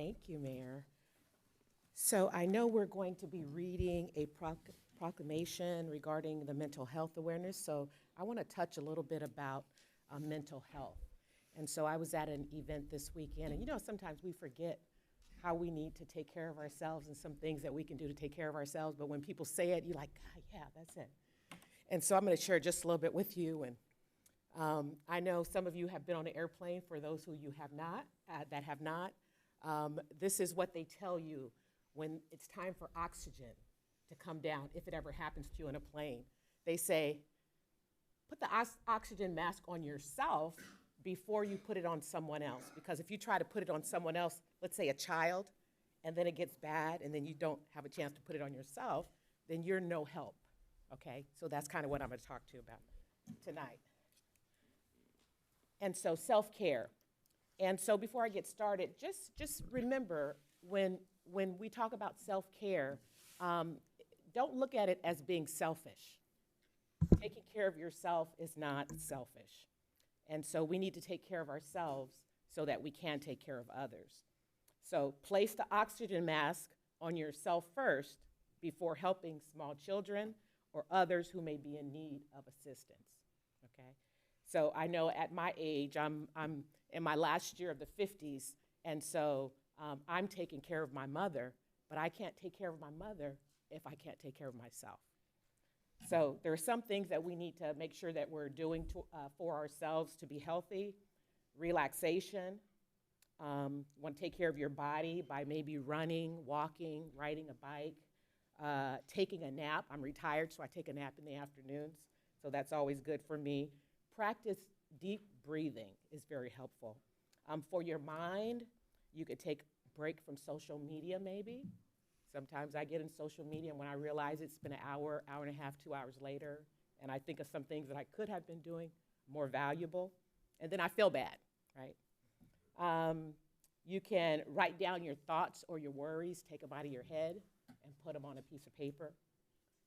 Thank you, Mayor. So I know we're going to be reading a proclamation regarding the mental health awareness, so I want to touch a little bit about mental health. And so I was at an event this weekend, and sometimes we forget how we need to take care of ourselves and some things that we can do to take care of ourselves, but when people say it, you're like, God, yeah, that's it. And so I'm going to share just a little bit with you. And I know some of you have been on an airplane. For those who you have not, this is what they tell you when it's time for oxygen to come down, if it ever happens to you in a plane. They say, put the oxygen mask on yourself before you put it on someone else. Because if you try to put it on someone else, let's say a child, and then it gets bad, and then you don't have a chance to put it on yourself, then you're no help, okay? So that's kind of what I'm going to talk to you about tonight. And so self-care. And so before I get started, just remember when we talk about self-care, don't look at it as being selfish. Taking care of yourself is not selfish. And so we need to take care of ourselves so that we can take care of others. So place the oxygen mask on yourself first before helping small children or others who may be in need of assistance, okay? So I know at my age, I'm in my last year of the 50s, and so I'm taking care of my mother, but I can't take care of my mother if I can't take care of myself. So there are some things that we need to make sure that we're doing for ourselves to be healthy. Relaxation. Want to take care of your body by maybe running, walking, riding a bike, taking a nap. I'm retired, so I take a nap in the afternoons, so that's always good for me. Practice deep breathing is very helpful. For your mind, you could take a break from social media maybe. Sometimes I get in social media, and when I realize it's been an hour, hour and a half, 2 hours later, and I think of some things that I could have been doing more valuable, and then I feel bad, right? You can write down your thoughts or your worries, take them out of your head, and put them on a piece of paper.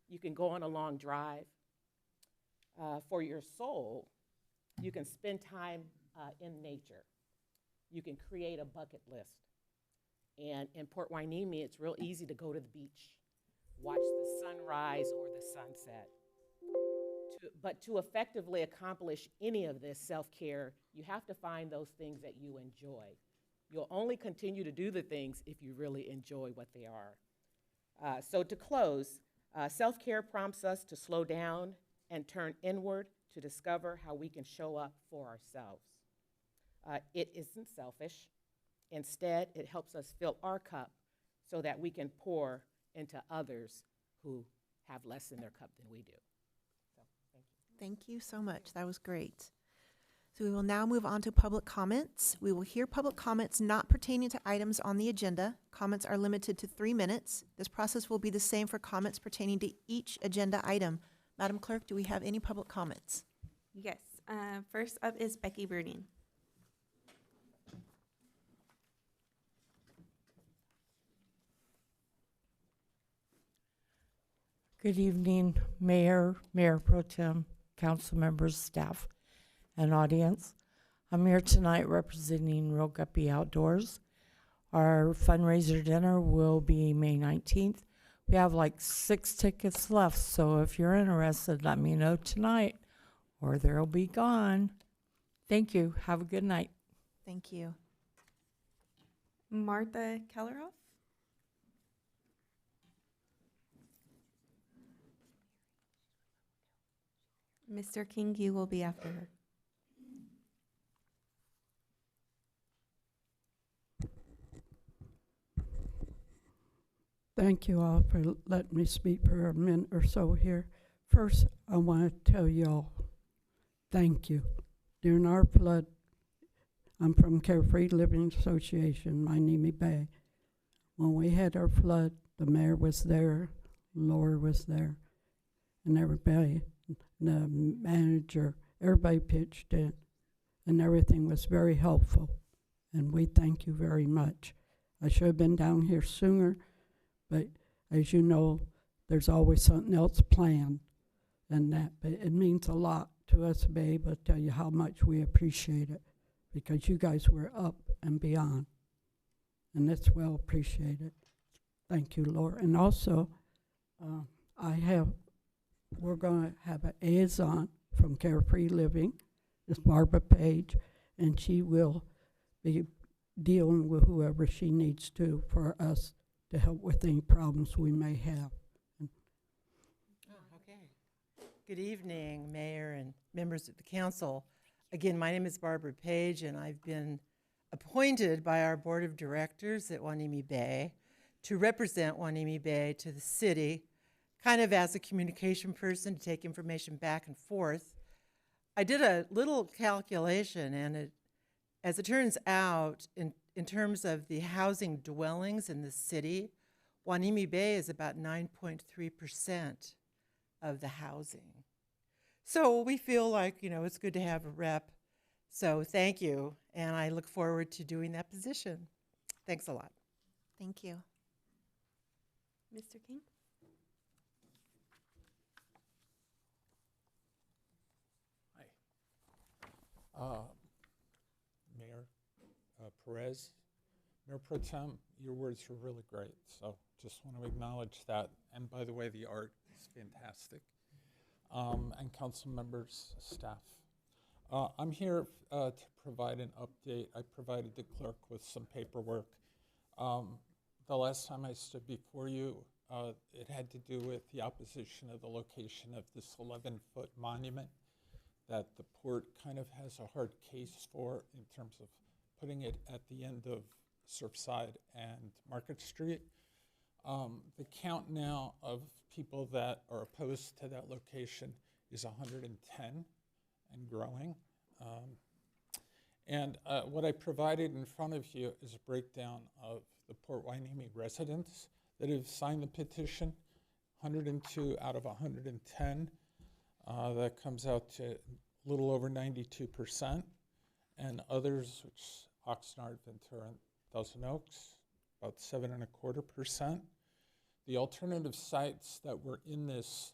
You can go on a long drive. For your soul, you can spend time in nature. You can create a bucket list. And in Port Hueneme, it's real easy to go to the beach, watch the sunrise or the sunset. But to effectively accomplish any of this self-care, you have to find those things that you enjoy. You'll only continue to do the things if you really enjoy what they are. So to close, self-care prompts us to slow down and turn inward to discover how we can show up for ourselves. It isn't selfish. Instead, it helps us fill our cup so that we can pour into others who have less in their cup than we do. So, thank you. Thank you so much. That was great. So we will now move on to public comments. We will hear public comments not pertaining to items on the agenda. Comments are limited to 3 minutes. This process will be the same for comments pertaining to each agenda item. Madam Clerk, do we have any public comments? Yes. First up is Becky Bruning. Good evening, Mayor, Mayor Pro Tem, council members, staff, and audience. I'm here tonight representing Real Guppy Outdoors. Our fundraiser dinner will be May 19th. We have like 6 tickets left, so if you're interested, let me know tonight or they'll be gone. Thank you. Have a good night. Thank you. Martha Kellerhoff. Mr. King, you will be after her. Thank you all for letting me speak for a minute or so here. First, I want to tell y'all, thank you. During our flood, I'm from Carefree Living Association, Hueneme Bay. When we had our flood, the mayor was there, Laura was there, and everybody, the manager, everybody pitched in, and everything was very helpful. And we thank you very much. I should have been down here sooner, but as you know, there's always something else planned and that. But it means a lot to us to be able to tell you how much we appreciate it, because you guys were up and beyond. and it's well appreciated. Thank you, Laura. And also, we're going to have an liaison from Carefree Living. It's Barbara Page, and she will be dealing with whoever she needs to for us to help with any problems we may have. Okay. Good evening, Mayor and members of the council. Again, my name is Barbara Page, and I've been appointed by our Board of Directors at Hueneme Bay to represent Hueneme Bay to the city, kind of as a communication person to take information back and forth. I did a little calculation, and as it turns out, in terms of the housing dwellings in the city, Hueneme Bay is about 9.3% of the housing. So we feel like, it's good to have a rep. So thank you, and I look forward to doing that position. Thanks a lot. Thank you. Mr. King? Mayor Perez, Mayor Pro Tem, your words were really great, so just want to acknowledge that. And by the way, the art is fantastic. And council members, staff. I'm here to provide an update. I provided the clerk with some paperwork. The last time I stood before you, it had to do with the opposition of the location of this 11-foot monument that the port kind of has a hard case for in terms of putting it at the end of Surfside and Market Street. The count now of people that are opposed to that location is 110 and growing. What I provided in front of you is a breakdown of the Port Hueneme residents that have signed the petition, 102 out of 110. That comes out to a little over 92%. And others, which Oxnard, Ventura, and Thousand Oaks, about 7.25%. The alternative sites that were in this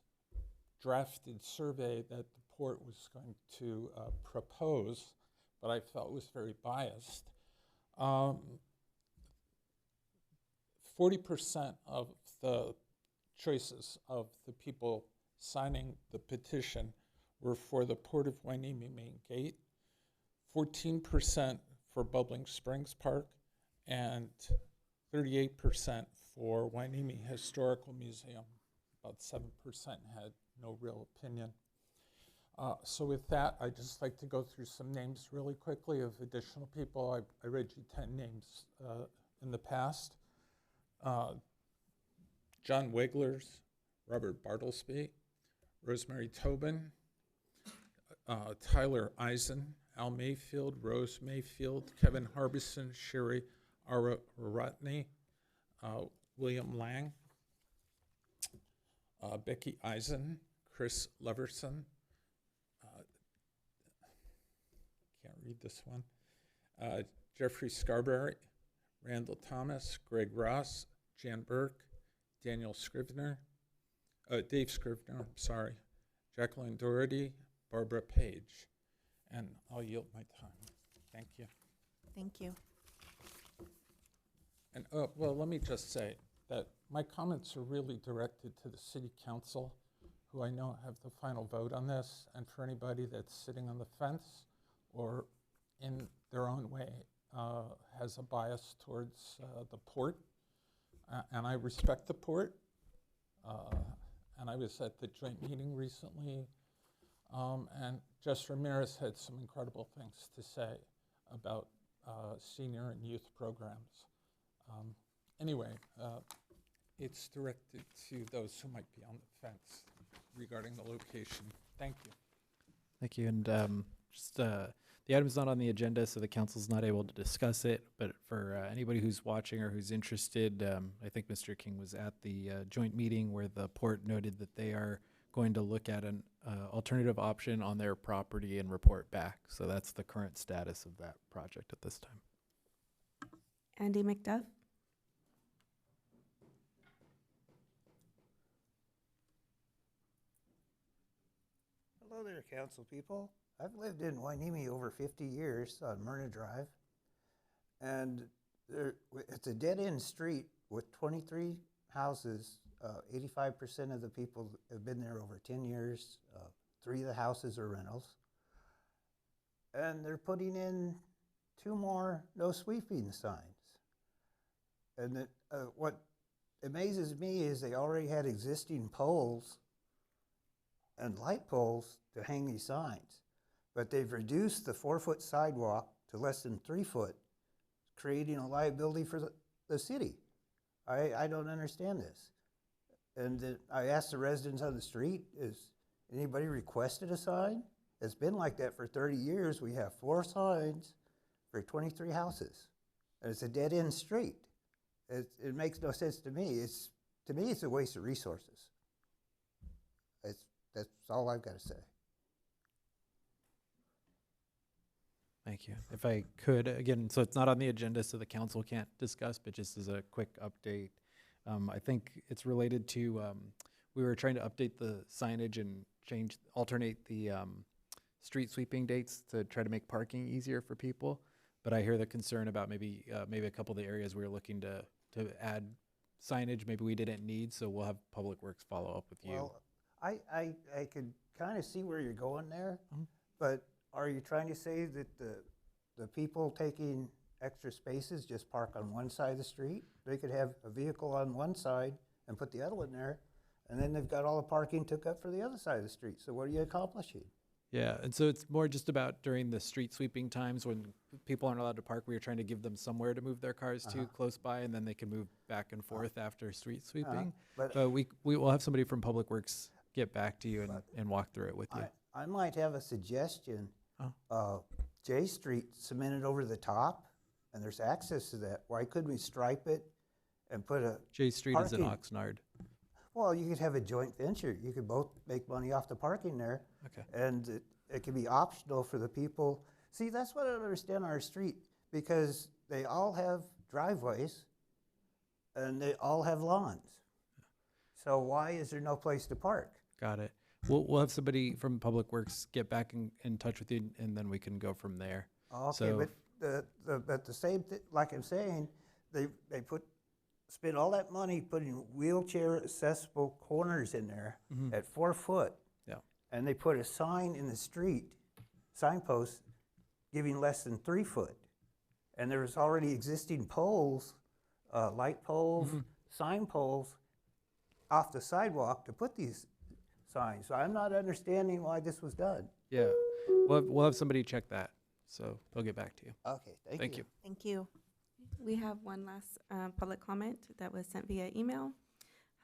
drafted survey that the port was going to propose, but I felt was very biased. 40% of the choices of the people signing the petition were for the Port of Hueneme main gate, 14% for Bubbling Springs Park, and 38% for Hueneme Historical Museum. About 7% had no real opinion. So with that, I'd just like to go through some names really quickly of additional people. I read you 10 names in the past. John Wiglers, Robert Bartlesby, Rosemary Tobin, Tyler Eisen, Al Mayfield, Rose Mayfield, Kevin Harbison, Sherry Aratney, William Lang, Becky Eisen, Chris Leverson, can't read this one, Jeffrey Scarberry, Randall Thomas, Greg Ross, Jan Burke, Daniel Scrivener, Dave Scrivener, sorry, Jacqueline Doherty, Barbara Page. And I'll yield my time. Thank you. Thank you. And well, let me just say that my comments are really directed to the city council, who I know have the final vote on this, and for anybody that's sitting on the fence or in their own way has a bias towards the port. And I respect the port. And I was at the joint meeting recently, and Jess Ramirez had some incredible things to say about senior and youth programs. Anyway, it's directed to those who might be on the fence regarding the location. Thank you. Thank you. And the item's not on the agenda, so the council's not able to discuss it. But for anybody who's watching or who's interested, I think Mr. King was at the joint meeting where the port noted that they are going to look at an alternative option on their property and report back. So that's the current status of that project at this time. Andy McDuff? Hello there, council people. I've lived in Hueneme over 50 years on Myrna Drive, and It's a dead-end street with 23 houses. 85% of the people have been there over 10 years. 3 of the houses are rentals. And they're putting in 2 more no sweeping signs. And what amazes me is they already had existing poles and light poles to hang these signs. But they've reduced the 4-foot sidewalk to less than 3 foot, creating a liability for the city. I don't understand this. And I asked the residents on the street, is anybody requested a sign? It's been like that for 30 years. We have 4 signs for 23 houses. And it's a dead-end street. It makes no sense to me. To me, it's a waste of resources. That's all I've got to say. Thank you. If I could, again, so it's not on the agenda, so the council can't discuss, but just as a quick update, I think it's related to, we were trying to update the signage and alternate the street sweeping dates to try to make parking easier for people. But I hear the concern about maybe a couple of the areas we were looking to add signage maybe we didn't need, so we'll have Public Works follow up with you. Well, I could kind of see where you're going there, but are you trying to say that the people taking extra spaces just park on one side of the street? They could have a vehicle on one side and put the other one there, and then they've got all the parking took up for the other side of the street. So what are you accomplishing? Yeah, and so it's more just about during the street sweeping times when people aren't allowed to park, we are trying to give them somewhere to move their cars to close by, and then they can move back and forth after street sweeping. But we will have somebody from Public Works get back to you and walk through it with you. I might have a suggestion. J Street cemented over the top, and there's access to that. Why couldn't we stripe it and put a J Street is in parking? Oxnard. Well, you could have a joint venture. You could both make money off the parking there. Okay. And it could be optional for the people. See, that's what I don't understand on our street, because they all have driveways and they all have lawns. So why is there no place to park? Got it. We'll have somebody from Public Works get back in touch with you, and then we can go from there. Okay, So- but the same thing, like I'm saying, they spend all that money putting wheelchair accessible corners in there at 4 foot. Yeah. And they put a sign in the street, signpost, giving less than 3 foot. And there's already existing poles, light poles, sign poles off the sidewalk to put these signs. So I'm not understanding why this was done. Yeah, we'll have somebody check that, so they'll get back to you. Okay, Thank you. Thank you. We have one last public comment that was sent via email.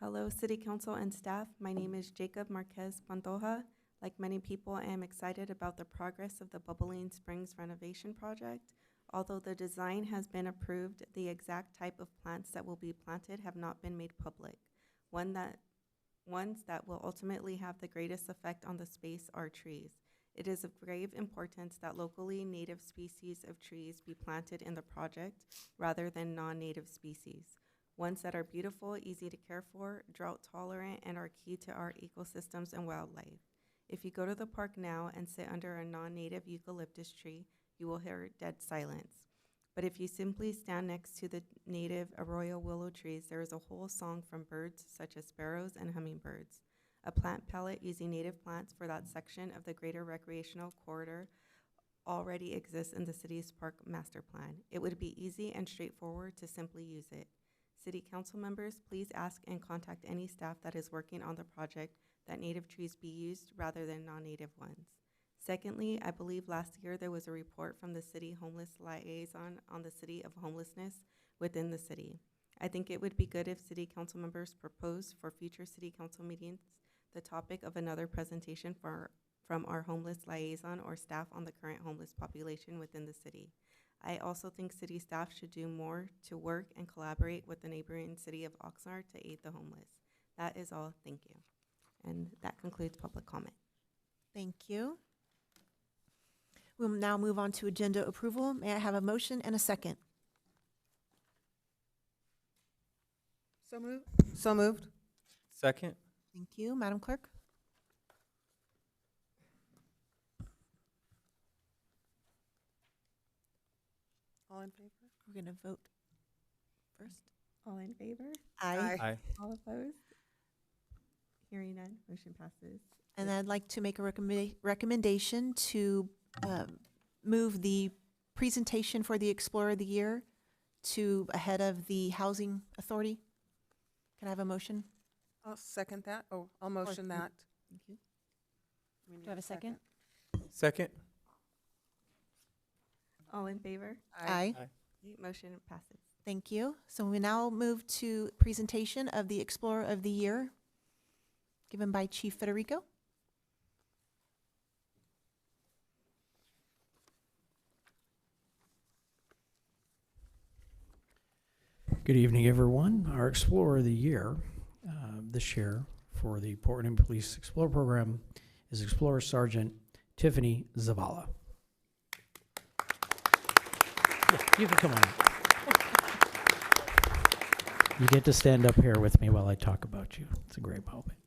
Hello, City Council and staff. My name is Jacob Marquez Pantoja. Like many people, I am excited about the progress of the Bubbling Springs renovation project. Although the design has been approved, the exact type of plants that will be planted have not been made public. Ones that will ultimately have the greatest effect on the space are trees. It is of grave importance that locally native species of trees be planted in the project rather than non-native species. Ones that are beautiful, easy to care for, drought tolerant, and are key to our ecosystems and wildlife. If you go to the park now and sit under a non-native eucalyptus tree, you will hear dead silence. But if you simply stand next to the native arroyo willow trees, there is a whole song from birds such as sparrows and hummingbirds. A plant palette using native plants for that section of the greater recreational corridor already exists in the city's park master plan. It would be easy and straightforward to simply use it. City council members, please ask and contact any staff that is working on the project that native trees be used rather than non-native ones. Secondly, I believe last year there was a report from the city homeless liaison on the city of homelessness within the city. I think it would be good if city council members propose for future city council meetings the topic of another presentation from our homeless liaison or staff on the current homeless population within the city. I also think city staff should do more to work and collaborate with the neighboring city of Oxnard to aid the homeless. That is all. Thank you. And that concludes public comment. Thank you. We'll now move on to agenda approval. May I have a motion and a second? So moved. Second? Thank you. Madam Clerk? All in favor? We're going to vote. first. All in favor? Aye. Aye. All opposed? Hearing none, motion passes. And I'd like to make a recommendation to move the presentation for the Explorer of the Year to ahead of the Housing Authority. Can I have a motion? I'll second that. Oh, I'll motion that. Thank you. We Do need I have a second? Second. All in favor? Aye. Motion passes. Thank you. So we now move to presentation of the Explorer of the Year, given by Chief Federico. Good evening, everyone. Our Explorer of the Year this year for the Port Orem Police Explorer Program is Explorer Sergeant Tiffany Zavala. Yeah, you can come on up. You get to stand up here with me while I talk about you. It's a great moment.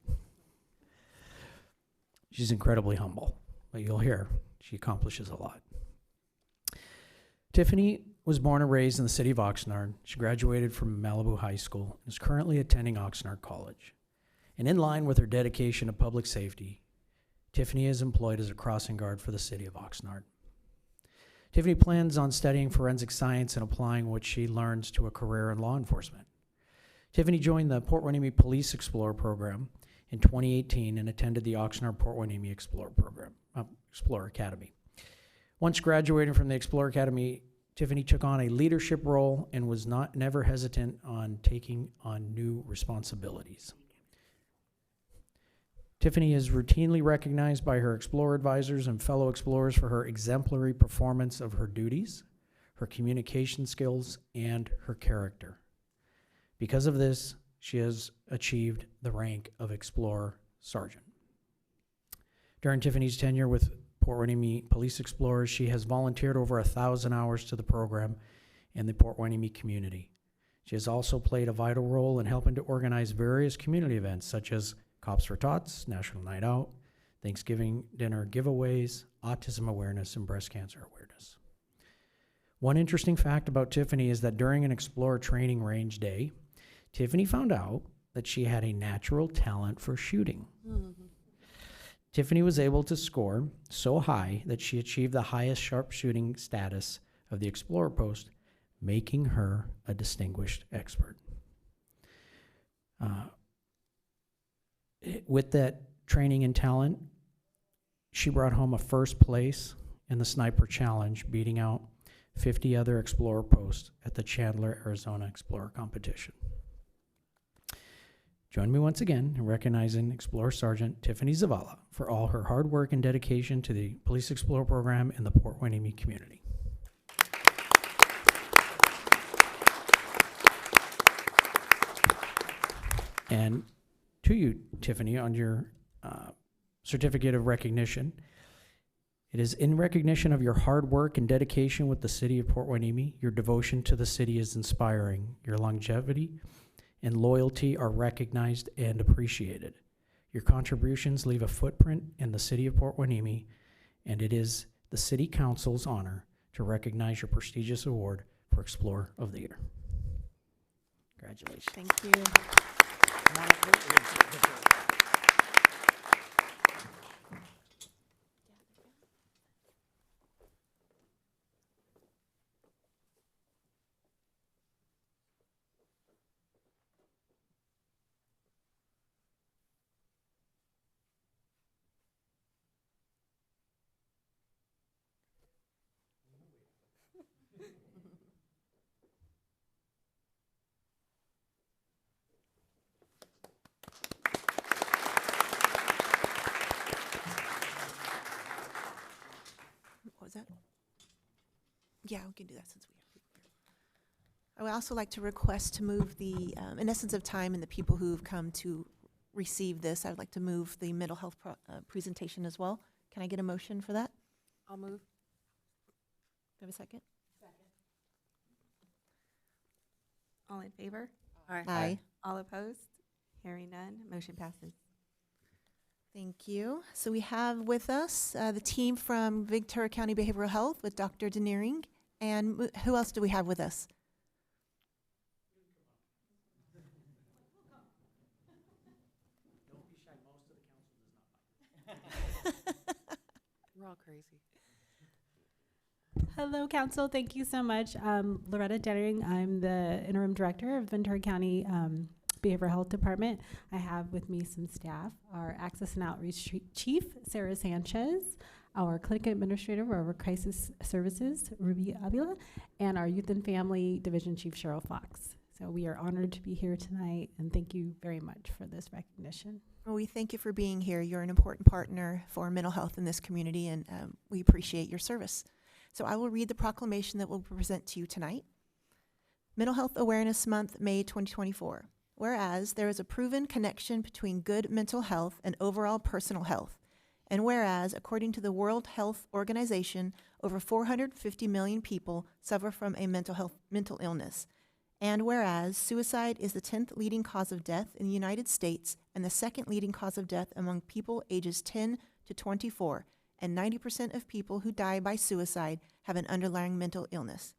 She's incredibly humble, but you'll hear she accomplishes a lot. Tiffany was born and raised in the city of Oxnard. She graduated from Malibu High School and is currently attending Oxnard College. And in line with her dedication to public safety, Tiffany is employed as a crossing guard for the city of Oxnard. Tiffany plans on studying forensic science and applying what she learns to a career in law enforcement. Tiffany joined the Port Hueneme Police Explorer Program in 2018 and attended the Oxnard Port Hueneme Explorer Academy. Once graduating from the Explorer Academy, Tiffany took on a leadership role and was never hesitant on taking on new responsibilities. Tiffany is routinely recognized by her Explorer advisors and fellow Explorers for her exemplary performance of her duties, her communication skills, and her character. Because of this, she has achieved the rank of Explorer Sergeant. During Tiffany's tenure with Port Hueneme Police Explorers, she has volunteered over 1,000 hours to the program and the Port Hueneme community. She has also played a vital role in helping to organize various community events such as Cops for Tots, National Night Out, Thanksgiving dinner giveaways, autism awareness, and breast cancer awareness. One interesting fact about Tiffany is that during an Explorer training range day, Tiffany found out that she had a natural talent for shooting. Tiffany was able to score so high that she achieved the highest sharpshooting status of the Explorer post, making her a distinguished expert. With that training and talent, she brought home a first place in the Sniper Challenge, beating out 50 other Explorer posts at the Chandler, Arizona Explorer competition. Join me once again in recognizing Explorer Sergeant Tiffany Zavala for all her hard work and dedication to the Police Explorer Program and the Port Hueneme community. And to you, Tiffany, on your certificate of recognition, it is in recognition of your hard work and dedication with the city of Port Hueneme. Your devotion to the city is inspiring. Your longevity and loyalty are recognized and appreciated. Your contributions leave a footprint in the city of Port Hueneme, and it is the City Council's honor to recognize your prestigious award for Explorer of the Year. Congratulations. Thank you. What was that? Yeah, we can do that since we have people here. I would also like to request to move the, in essence of time and the people who've come to receive this, I would like to move the mental health presentation as well. Can I get a motion for that? I'll move. Do I have a second? All in favor? Aye. All opposed? Hearing none, motion passes. Thank you. So we have with us the team from Ventura County Behavioral Health with Dr. Deniering. And who else do we have with us? We're all crazy. Hello, Council. Thank you so much. Loretta Dennering. I'm the Interim Director of Ventura County Behavioral Health Department. I have with me some staff, our Access and Outreach Chief, Sarah Sanchez, our Clinic Administrator of our Crisis Services, Ruby Avila, and our Youth and Family Division Chief, Cheryl Fox. So we are honored to be here tonight, and thank you very much for this recognition. Well, we thank you for being here. You're an important partner for mental health in this community, and we appreciate your service. So I will read the proclamation that we'll present to you tonight. Mental Health Awareness Month, May 2024. Whereas there is a proven connection between good mental health and overall personal health. And whereas, according to the World Health Organization, over 450 million people suffer from a mental illness. And whereas suicide is the 10th leading cause of death in the United States and the second leading cause of death among people ages 10 to 24, and 90% of people who die by suicide have an underlying mental illness.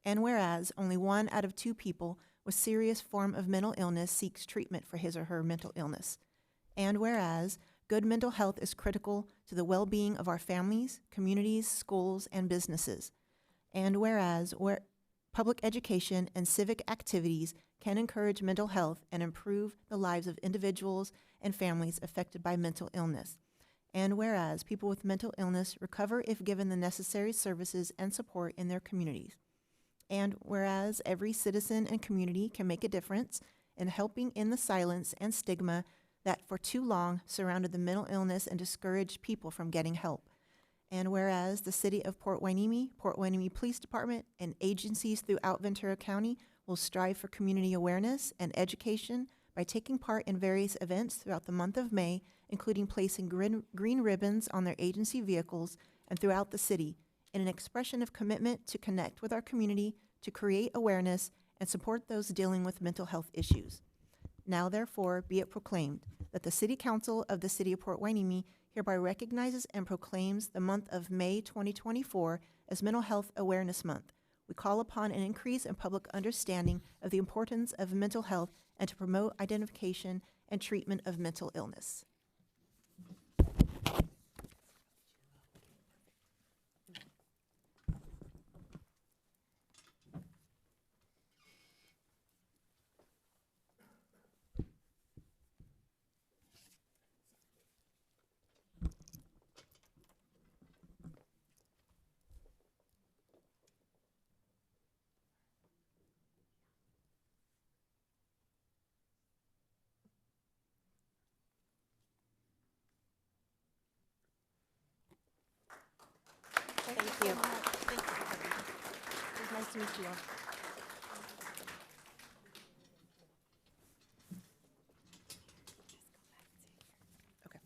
And whereas only 1 out of 2 people with serious form of mental illness seeks treatment for his or her mental illness. And whereas good mental health is critical to the well-being of our families, communities, schools, and businesses. And whereas public education and civic activities can encourage mental health and improve the lives of individuals and families affected by mental illness. And whereas people with mental illness recover if given the necessary services and support in their communities. And whereas every citizen and community can make a difference in helping in the silence and stigma that for too long surrounded the mental illness and discouraged people from getting help. And whereas the City of Port Hueneme Police Department, and agencies throughout Ventura County will strive for community awareness and education by taking part in various events throughout the month of May, including placing green ribbons on their agency vehicles and throughout the city, in an expression of commitment to connect with our community, to create awareness, and support those dealing with mental health issues. Now, therefore, be it proclaimed that the City Council of the City of Port Hueneme hereby recognizes and proclaims the month of May 2024 as Mental Health Awareness Month. We call upon an increase in public understanding of the importance of mental health and to promote identification and treatment of mental illness. Thank you. Thank you. It was nice to meet you all. Okay.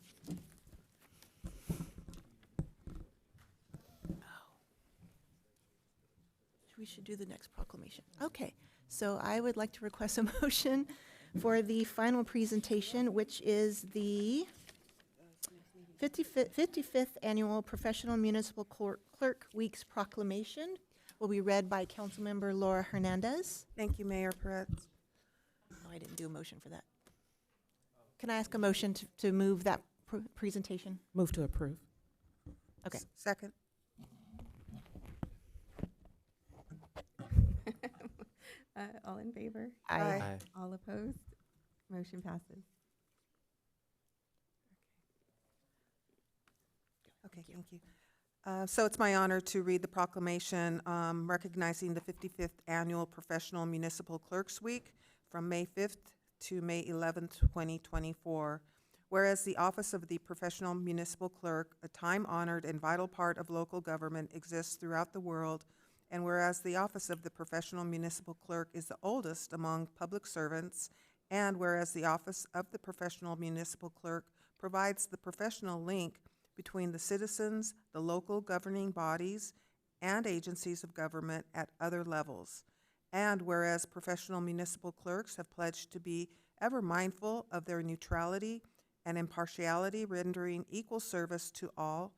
We should do the next proclamation. Okay, so I would like to request a motion for the final presentation, which is the 55th Annual Professional Municipal Clerk Week's Proclamation. Will be read by Councilmember Laura Hernandez. Thank you, Mayor Perez. Oh, I didn't do a motion for that. Can I ask a motion to move that presentation? Move to approve. Okay. Second. All in favor? Aye. All opposed? Motion passes. Okay, thank you. So it's my honor to read the proclamation recognizing the 55th Annual Professional Municipal Clerks Week from May 5th to May 11th, 2024. Whereas the office of the Professional Municipal Clerk, a time-honored and vital part of local government, exists throughout the world, and whereas the office of the Professional Municipal Clerk is the oldest among public servants, and whereas the office of the Professional Municipal Clerk provides the professional link between the citizens, the local governing bodies, and agencies of government at other levels. And whereas professional municipal clerks have pledged to be ever mindful of their neutrality and impartiality, rendering equal service to all.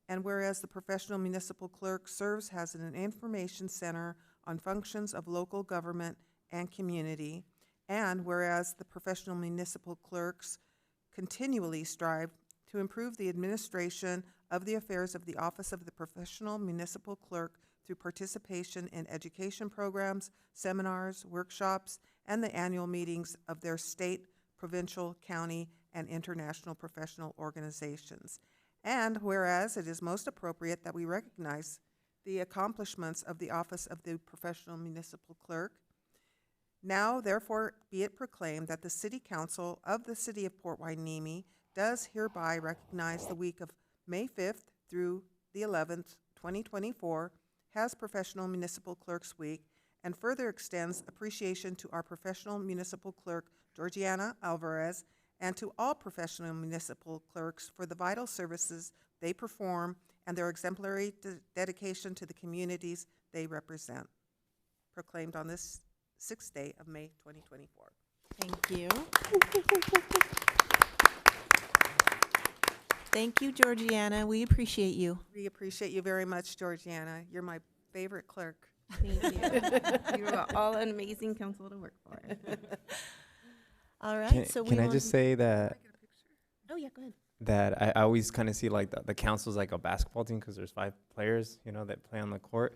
And whereas the professional municipal clerk serves as an information center on functions of local government and community. And whereas the professional municipal clerks continually strive to improve the administration of the affairs of the Office of the Professional Municipal Clerk through participation in education programs, seminars, workshops, and the annual meetings of their state, provincial, county, and international professional organizations. And whereas it is most appropriate that we recognize the accomplishments of the Office of the Professional Municipal Clerk, now therefore be it proclaimed that the City Council of the City of Port Hueneme does hereby recognize the week of May 5th through the 11th, 2024, as Professional Municipal Clerks Week, and further extends appreciation to our professional municipal clerk, Georgiana Alvarez, and to all professional municipal clerks for the vital services they perform and their exemplary dedication to the communities they represent. Proclaimed on this 6th day of May 2024. Thank you. Thank you, Georgiana. We appreciate you. We appreciate you very much, Georgiana. You're my favorite clerk. Thank you. You are all an amazing council to work for. All right, so we Can I will- just say that Oh, yeah, go ahead. that I always kind of see like the council's like a basketball team because there's 5 players, you know, that play on the court.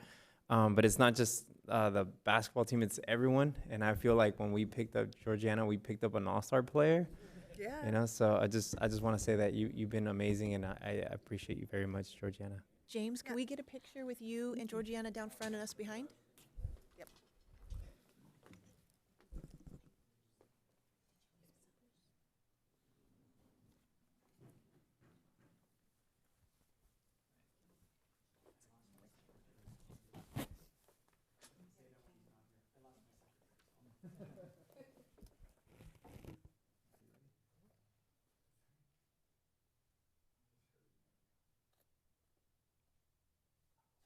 But it's not just the basketball team; it's everyone. And I feel like when we picked up Georgiana, we picked up an all-star player. Yeah. You know, so I just want to say that you've been amazing, and I appreciate you very much, Georgiana. James, can we get a picture with you and Georgiana down front and us behind? Yep.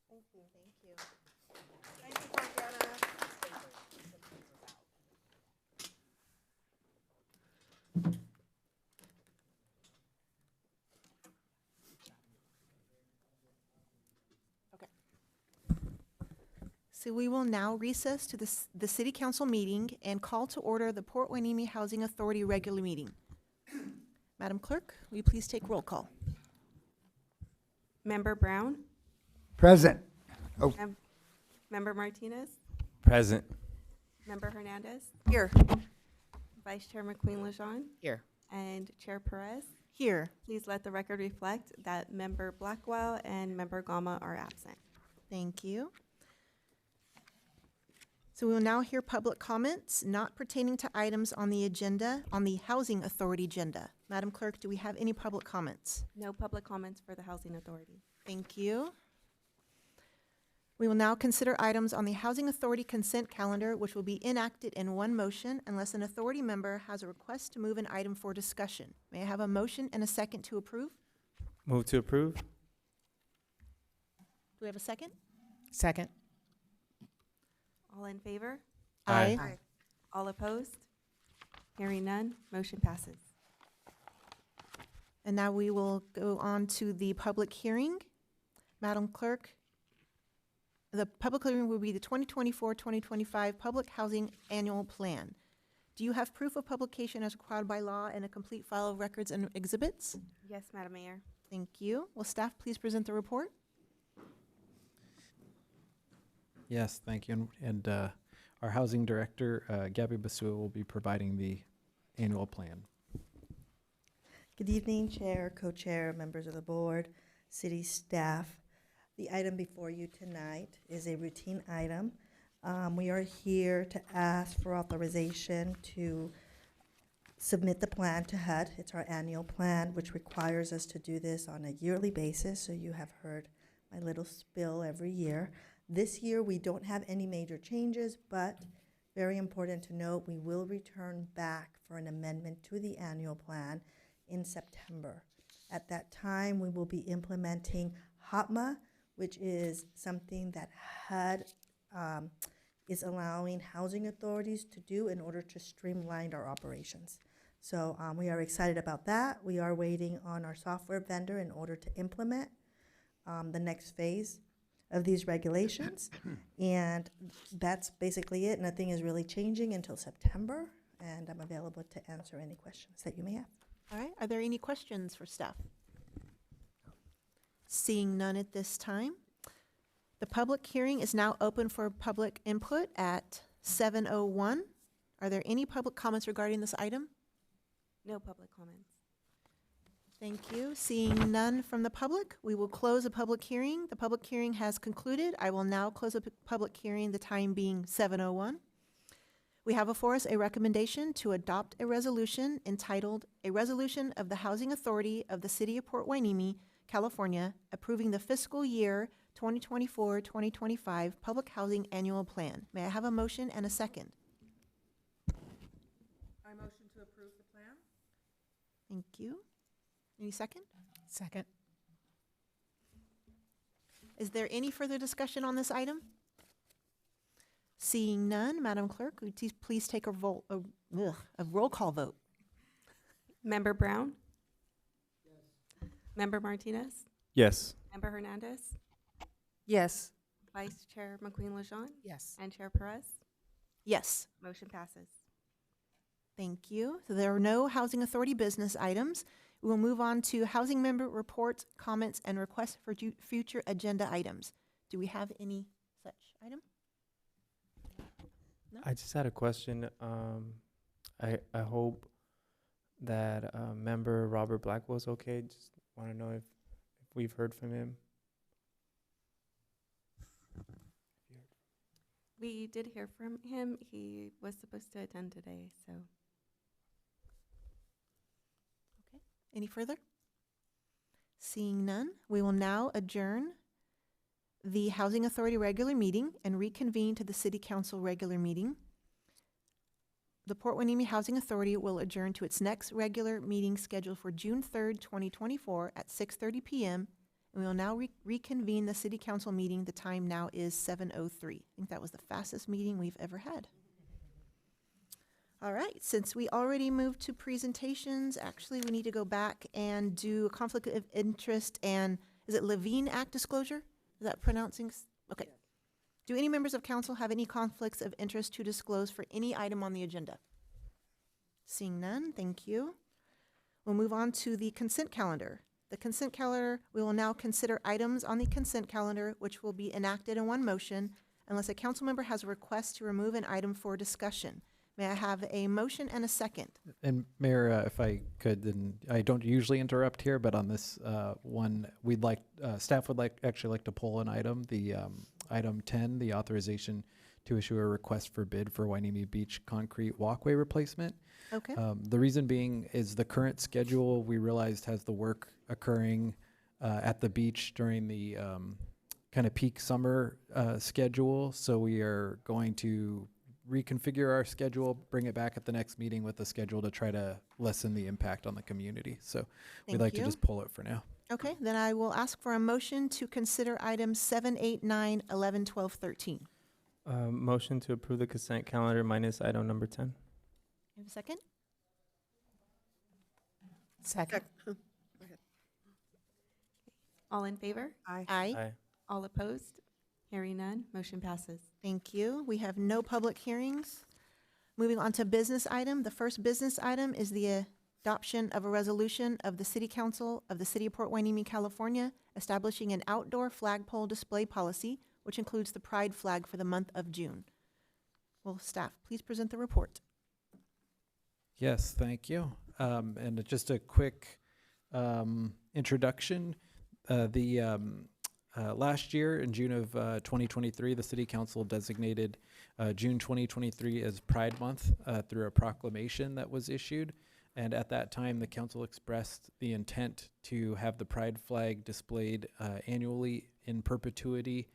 Thank you. Thank you. Thank you, Georgiana. So we will now recess to the City Council meeting and call to order the Port Hueneme Housing Authority regular meeting. Madam Clerk, will you please take roll call? Member Brown? Present. Oh, Member Martinez? Present. Member Hernandez? Here. Vice Chair McQueen-Lejeune? Here. And Chair Perez? Here. Please let the record reflect that Member Blackwell and Member Gama are absent. Thank you. So we will now hear public comments not pertaining to items on the agenda, on the Housing Authority agenda. Madam Clerk, do we have any public comments? No public comments for the Housing Authority. Thank you. We will now consider items on the Housing Authority consent calendar, which will be enacted in one motion unless an authority member has a request to move an item for discussion. May I have a motion and a second to approve? Move to approve. Do we have a second? Second. All in favor? Aye. Aye. All opposed? Hearing none, motion passes. And now we will go on to the public hearing. Madam Clerk, the public hearing will be the 2024-2025 Public Housing Annual Plan. Do you have proof of publication as required by law and a complete file of records and exhibits? Yes, Madam Mayor. Thank you. Will staff please present the report? Yes, thank you. And our housing director, Gabby Basua, will be providing the annual plan. Good evening, Chair, Co-Chair, members of the board, city staff. The item before you tonight is a routine item. We are here to ask for authorization to submit the plan to HUD. It's our annual plan, which requires us to do this on a yearly basis, so you have heard my little spiel every year. This year, we don't have any major changes, but very important to note, we will return back for an amendment to the annual plan in September. At that time, we will be implementing HOTMA, which is something that HUD is allowing housing authorities to do in order to streamline our operations. So we are excited about that. We are waiting on our software vendor in order to implement the next phase of these regulations. And that's basically it. Nothing is really changing until September, and I'm available to answer any questions that you may have. All right, are there any questions for staff? Seeing none at this time. The public hearing is now open for public input at 7:01. Are there any public comments regarding this item? No public comments. Thank you. Seeing none from the public, we will close the public hearing. The public hearing has concluded. I will now close the public hearing, the time being 7:01. We have before us a recommendation to adopt a resolution entitled, "A Resolution of the Housing Authority of the City of Port Hueneme, California, approving the fiscal year 2024-2025 Public Housing Annual Plan." May I have a motion and a second? I motion to approve the plan. Thank you. Any second? Second. Is there any further discussion on this item? Seeing none, Madam Clerk, would you please take a roll call vote? Member Brown? Yes. Member Martinez? Yes. Member Hernandez? Yes. Vice Chair McQueen-Lejeune? Yes. And Chair Perez? Yes. Motion passes. Thank you. So there are no Housing Authority business items. We will move on to housing member reports, comments, and requests for future agenda items. Do we have any such item? No? I just had a question. I hope that member Robert Blackwell's okay. Just want to know if we've heard from him. We did hear from him. He was supposed to attend today, so. Any further? Seeing none, we will now adjourn the Housing Authority regular meeting and reconvene to the City Council regular meeting. The Port Hueneme Housing Authority will adjourn to its next regular meeting scheduled for June 3rd, 2024 at 6:30 p.m. And we will now reconvene the City Council meeting. The time now is 7:03. I think that was the fastest meeting we've ever had. All right, since we already moved to presentations, actually, we need to go back and do a conflict of interest and, is it Levine Act disclosure? Is that pronouncing? Okay. Yes. Do any members of council have any conflicts of interest to disclose for any item on the agenda? Seeing none, thank you. We'll move on to the consent calendar. The consent calendar, we will now consider items on the consent calendar, which will be enacted in one motion, unless a council member has a request to remove an item for discussion. May I have a motion and a second? And Mayor, if I could, then I don't usually interrupt here, but on this one, we'd like, staff would actually like to pull an item, the item 10, the authorization to issue a request for bid for Hueneme Beach concrete walkway replacement. Okay. The reason being is the current schedule we realized has the work occurring at the beach during the kind of peak summer schedule. So we are going to reconfigure our schedule, bring it back at the next meeting with a schedule to try to lessen the impact on the community. So we'd like to just pull it for now. Okay, then I will ask for a motion to consider items 7, 8, 9, 11, 12, 13. Motion to approve the consent calendar minus item number 10. You have a second? Second. All in favor? Aye. Aye. All opposed? Hearing none, motion passes. Thank you. We have no public hearings. Moving on to business item. The first business item is the adoption of a resolution of the City Council of the City of Port Hueneme, California, establishing an outdoor flagpole display policy, which includes the pride flag for the month of June. Will staff please present the report? Yes, thank you. And just a quick introduction. Last year, in June of 2023, the City Council designated June 2023 as Pride Month through a proclamation that was issued. And at that time, the council expressed the intent to have the pride flag displayed annually in perpetuity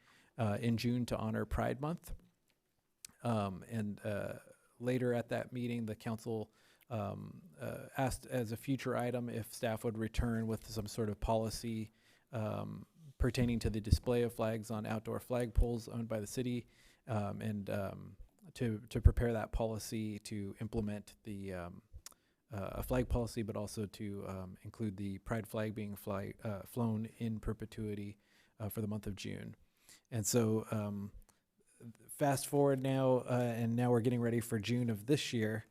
in June to honor Pride Month. Later at that meeting, the council asked as a future item if staff would return with some sort of policy pertaining to the display of flags on outdoor flagpoles owned by the city, and to prepare that policy to implement the a flag policy, but also to include the pride flag being flown in perpetuity for the month of June. And so fast forward now, and now we're getting ready for June of this year.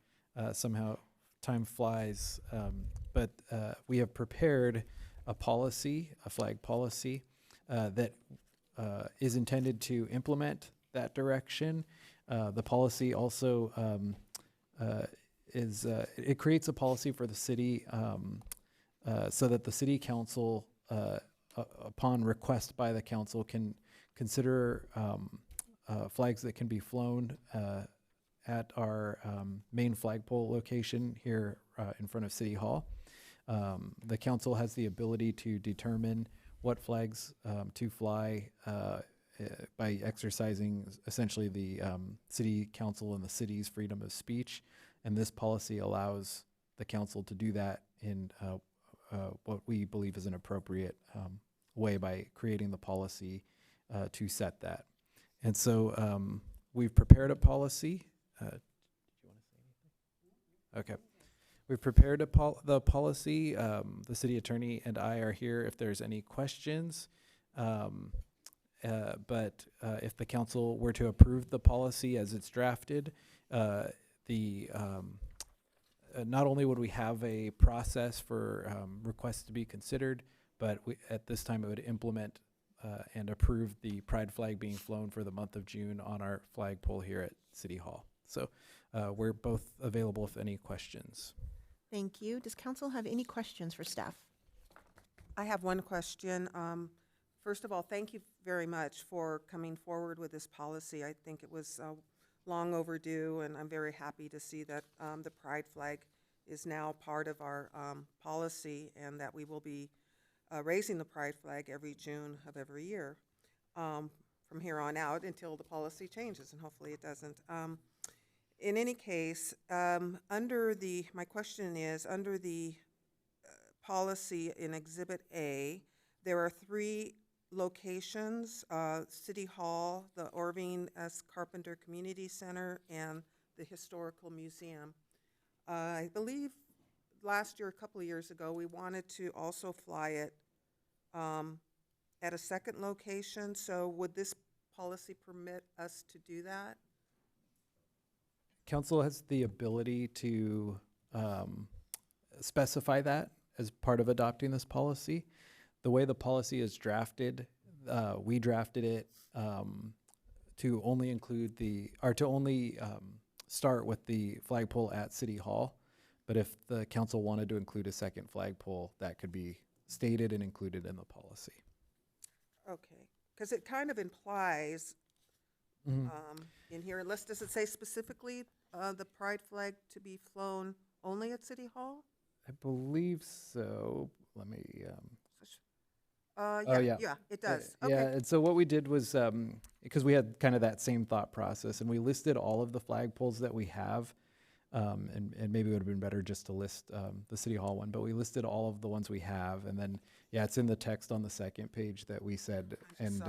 Somehow time flies, but we have prepared a policy, a flag policy, that is intended to implement that direction. The policy also it creates a policy for the city so that the city council, upon request by the council, can consider flags that can be flown at our main flagpole location here in front of City Hall. The council has the ability to determine what flags to fly by exercising essentially the city council and the city's freedom of speech. And this policy allows the council to do that in what we believe is an appropriate way by creating the policy to set that. And so we've prepared a policy. Did you want to say anything? Okay. We've prepared the policy. The city attorney and I are here if there's any questions. But if the council were to approve the policy as it's drafted, not only would we have a process for requests to be considered, but at this time it would implement and approve the pride flag being flown for the month of June on our flagpole here at City Hall. So we're both available if any questions. Thank you. Does council have any questions for staff? I have one question. First of all, thank you very much for coming forward with this policy. I think it was long overdue, and I'm very happy to see that the pride flag is now part of our policy, and that we will be raising the pride flag every June of every year from here on out until the policy changes, and hopefully it doesn't. In any case, my question is, under the policy in Exhibit A, there are 3 locations, City Hall, the Orving S. Carpenter Community Center, and the Historical Museum. I believe last year, a couple of years ago, we wanted to also fly it at a second location. So would this policy permit us to do that? Council has the ability to specify that as part of adopting this policy. The way the policy is drafted, we drafted it to only include to only start with the flagpole at City Hall. But if the council wanted to include a second flagpole, that could be stated and included in the policy. Okay, because it kind of implies in here, unless, does it say specifically the pride flag to be flown only at City Hall? I believe so. Let me. Yeah, it does. Okay. Yeah, and so what we did was, because we had kind of that same thought process, and we listed all of the flagpoles that we have, and maybe it would have been better just to list the City Hall one, but we listed all of the ones we have, and then, yeah, it's in the text on the second page that we said, and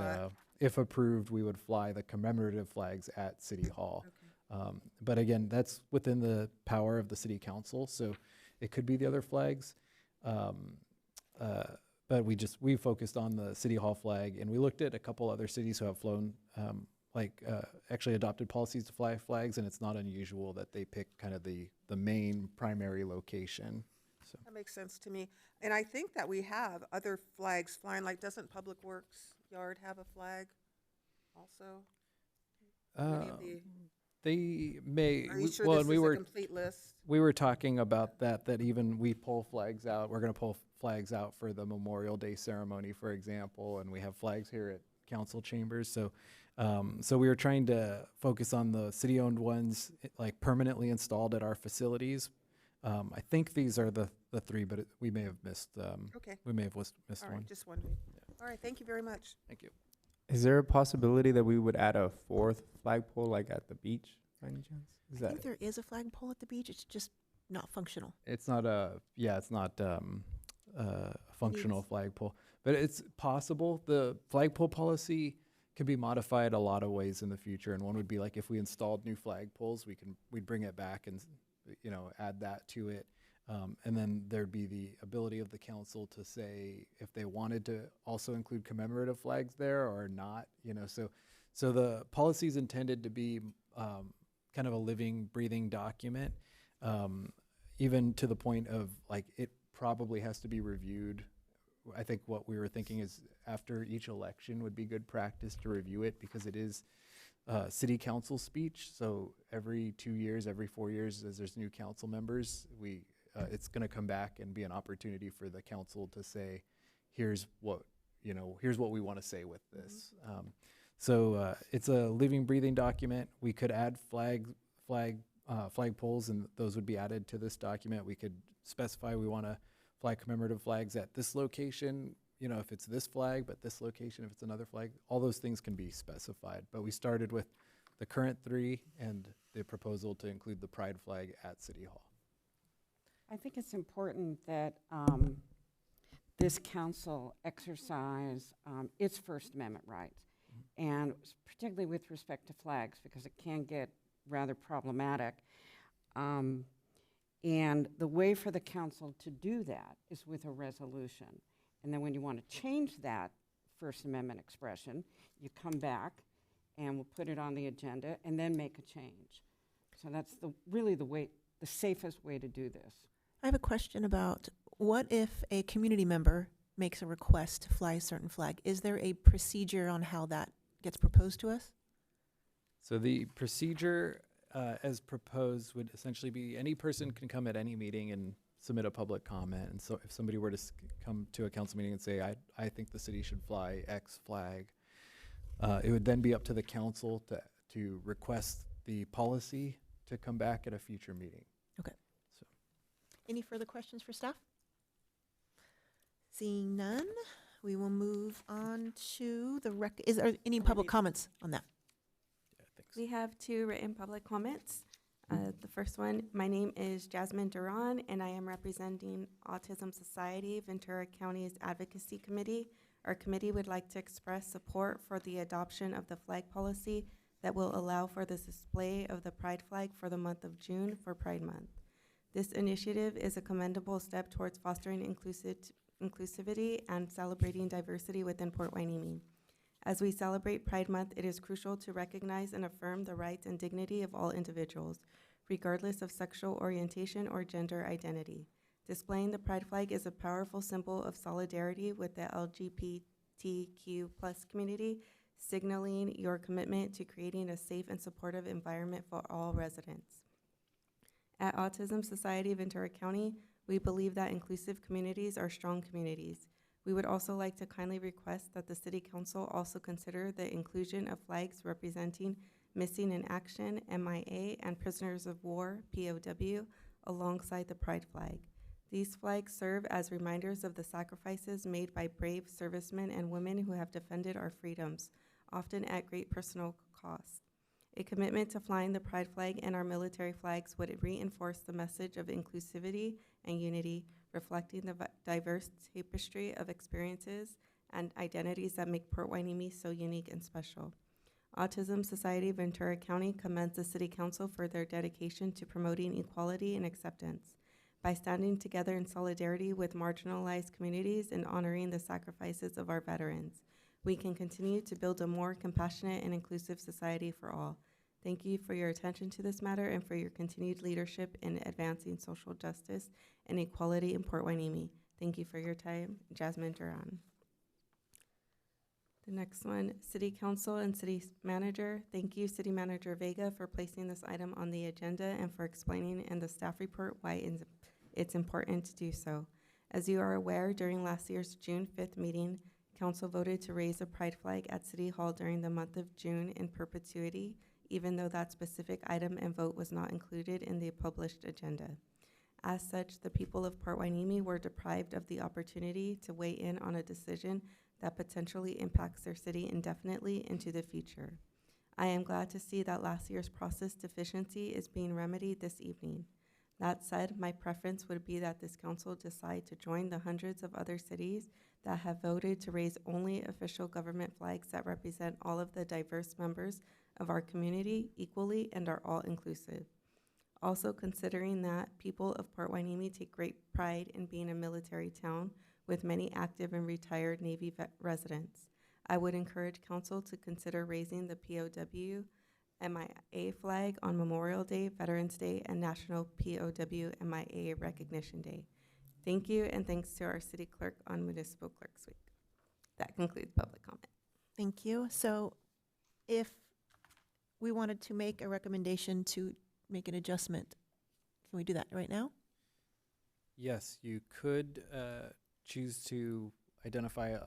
if approved, we would fly the commemorative flags at City Hall. Okay. But again, that's within the power of the City Council, so it could be the other flags. But we focused on the City Hall flag, and we looked at a couple other cities who have flown, actually adopted policies to fly flags, and it's not unusual that they pick kind of the main primary location. So That makes sense to me. And I think that we have other flags flying, like doesn't Public Works Yard have a flag also? Any of the- they may. Are you sure well, this and is a complete list? We were talking about that even we pull flags out. We're going to pull flags out for the Memorial Day ceremony, for example, and we have flags here at council chambers. So, so we were trying to focus on the city-owned ones, like permanently installed at our facilities. I think these are the 3, but we may have missed. Okay. We may have missed All one. right, just wondering. All right, thank you very much. Thank you. Is there a possibility that we would add a 4th flagpole, like at the beach, by any chance? Is I that think there is a flagpole at the beach. It's just not functional. It's not a functional flagpole, but it's possible. The flagpole policy can be modified a lot of ways in the future, and one would be like if we installed new flagpoles, we'd bring it back and add that to it, and then there'd be the ability of the council to say if they wanted to also include commemorative flags there or not. So the policy is intended to be kind of a living, breathing document, even to the point of like it probably has to be reviewed I think what we were thinking is after each election would be good practice to review it because it is city council speech. So every 2 years, every 4 years, as there's new council members, it's going to come back and be an opportunity for the council to say, here's what we want to say with this. So it's a living, breathing document. We could add flag poles, and those would be added to this document. We could specify we want to fly commemorative flags at this location, if it's this flag, but this location if it's another flag. All those things can be specified. But we started with the current 3 and the proposal to include the pride flag at City Hall. I think it's important that this council exercise its First Amendment rights, and particularly with respect to flags, because it can get rather problematic. And the way for the council to do that is with a resolution. And then when you want to change that First Amendment expression, you come back and we'll put it on the agenda and then make a change. So that's really the safest way to do this. I have a question about what if a community member makes a request to fly a certain flag? Is there a procedure on how that gets proposed to us? So the procedure as proposed would essentially be any person can come at any meeting and submit a public comment. And so if somebody were to come to a council meeting and say, I think the city should fly X flag, it would then be up to the council to request the policy to come back at a future meeting. Okay. So. Any further questions for staff? Seeing none, we will move on to is there any public comments on that? We have 2 written public comments. The first one, my name is Jasmine Duran, and I am representing Autism Society, Ventura County's Advocacy Committee. Our committee would like to express support for the adoption of the flag policy that will allow for the display of the pride flag for the month of June for Pride Month. This initiative is a commendable step towards fostering inclusivity and celebrating diversity within Port Hueneme. As we celebrate Pride Month, it is crucial to recognize and affirm the rights and dignity of all individuals, regardless of sexual orientation or gender identity. Displaying the pride flag is a powerful symbol of solidarity with the LGBTQ+ community, signaling your commitment to creating a safe and supportive environment for all residents. At Autism Society Ventura County, we believe that inclusive communities are strong communities. We would also like to kindly request that the City Council also consider the inclusion of flags representing Missing in Action, MIA, and Prisoners of War, POW, alongside the pride flag. These flags serve as reminders of the sacrifices made by brave servicemen and women who have defended our freedoms, often at great personal cost. A commitment to flying the pride flag and our military flags would reinforce the message of inclusivity and unity, reflecting the diverse tapestry of experiences and identities that make Port Hueneme so unique and special. Autism Society Ventura County commends the City Council for their dedication to promoting equality and acceptance. By standing together in solidarity with marginalized communities and honoring the sacrifices of our veterans, we can continue to build a more compassionate and inclusive society for all. Thank you for your attention to this matter and for your continued leadership in advancing social justice and equality in Port Hueneme. Thank you for your time. Jasmine Duran. The next one, City Council and City Manager. Thank you, City Manager Vega, for placing this item on the agenda and for explaining in the staff report why it's important to do so. As you are aware, during last year's June 5th meeting, Council voted to raise a pride flag at City Hall during the month of June in perpetuity, even though that specific item and vote was not included in the published agenda. As such, the people of Port Hueneme were deprived of the opportunity to weigh in on a decision that potentially impacts their city indefinitely into the future. I am glad to see that last year's process deficiency is being remedied this evening. That said, my preference would be that this council decide to join the hundreds of other cities that have voted to raise only official government flags that represent all of the diverse members of our community equally and are all inclusive. Also considering that people of Port Hueneme take great pride in being a military town with many active and retired Navy residents, I would encourage council to consider raising the POW MIA flag on Memorial Day, Veterans Day, and National POW MIA Recognition Day. Thank you, and thanks to our city clerk on Municipal Clerks Week. That concludes public comment. Thank you. So if we wanted to make a recommendation to make an adjustment, can we do that right now? Yes, you could choose to identify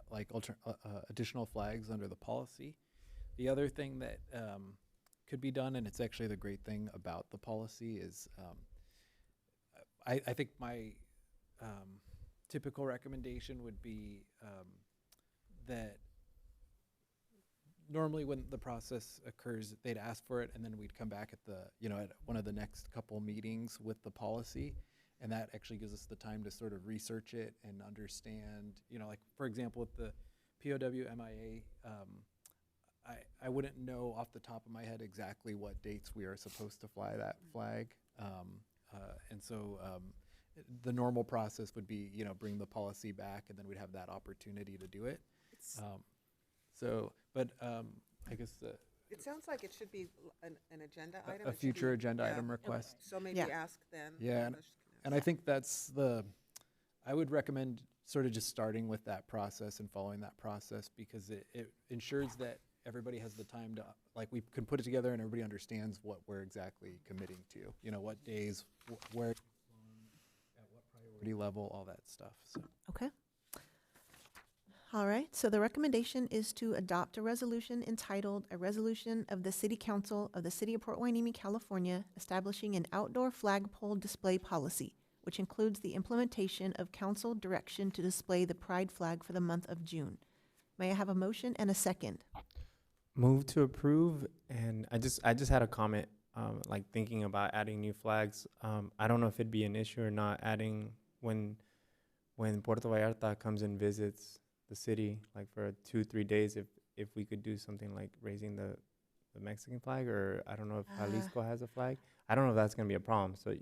additional flags under the policy. The other thing that could be done, and it's actually the great thing about the policy, is I think my typical recommendation would be that normally when the process occurs, they'd ask for it, and then we'd come back at at one of the next couple meetings with the policy. And that actually gives us the time to sort of research it and understand, like, for example, with the POW MIA, I wouldn't know off the top of my head exactly what dates we are supposed to fly that flag. And so the normal process would be, bring the policy back, and then we'd have that opportunity to do it. I guess It sounds like it should be an agenda item. a It should future be- agenda yeah, item okay. request. So maybe Yeah. ask then. Yeah, and I think I would recommend sort of just starting with that process and following that process, because it ensures that everybody has the time to, like, we can put it together and everybody understands what we're exactly committing to. What days, where, at what priority level, all that stuff, so. Okay. All right, so the recommendation is to adopt a resolution entitled, "A Resolution of the City Council of the City of Port Hueneme, California, establishing an outdoor flagpole display policy, which includes the implementation of council direction to display the pride flag for the month of June." May I have a motion and a second? Move to approve, and I just had a comment, like thinking about adding new flags. I don't know if it'd be an issue or not adding when Puerto Vallarta comes and visits the city, like for 2-3 days, if we could do something like raising the Mexican flag, or I don't know if Jalisco has a flag. I don't know if that's gonna be a problem. So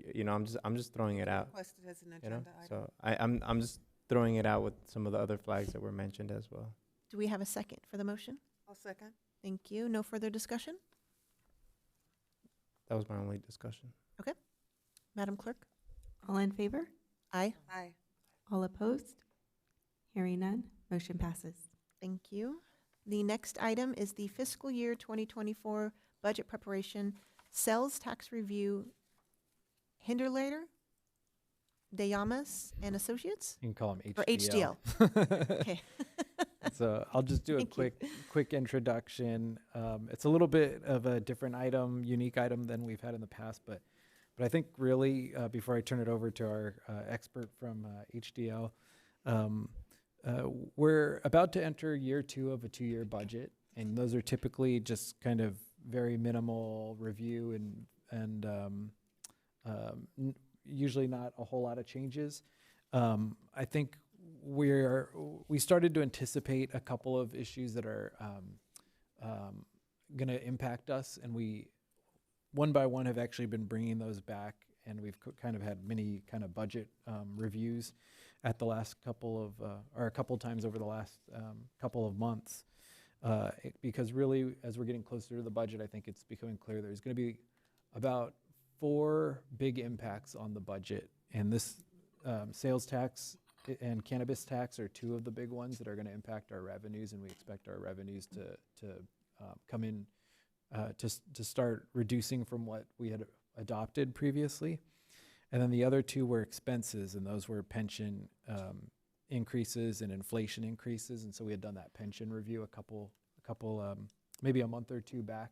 I'm just throwing it out. Requested as an You know, agenda item. so I'm just throwing it out with some of the other flags that were mentioned as well. Do we have a second for the motion? I'll second. Thank you. No further discussion? That was my only discussion. Madam Clerk? All in favor? Aye. Aye. All opposed? Hearing none, motion passes. Thank you. The next item is the fiscal year 2024 budget preparation, sales tax review, Hinderlater, De Llamas and Associates? You can call them HDL. Or HDL. Okay. So I'll just do a Thank you. quick introduction. It's a little bit of a different item, unique item than we've had in the past, but I think really, before I turn it over to our expert from HDL, we're about to enter year 2 of a 2-year budget, and those are typically just kind of very minimal review and usually not a whole lot of changes. I think we started to anticipate a couple of issues that are going to impact us, and we one by one have actually been bringing those back, and we've kind of had many kind of budget reviews at the last couple of or a couple times over the last couple of months, because really, as we're getting closer to the budget, I think it's becoming clear there's going to be about 4 big impacts on the budget, and this sales tax and cannabis tax are 2 of the big ones that are going to impact our revenues, and we expect our revenues to come in to start reducing from what we had adopted previously. And then the other 2 were expenses, and those were pension increases and inflation increases. And so we had done that pension review a couple maybe a month or 2 back,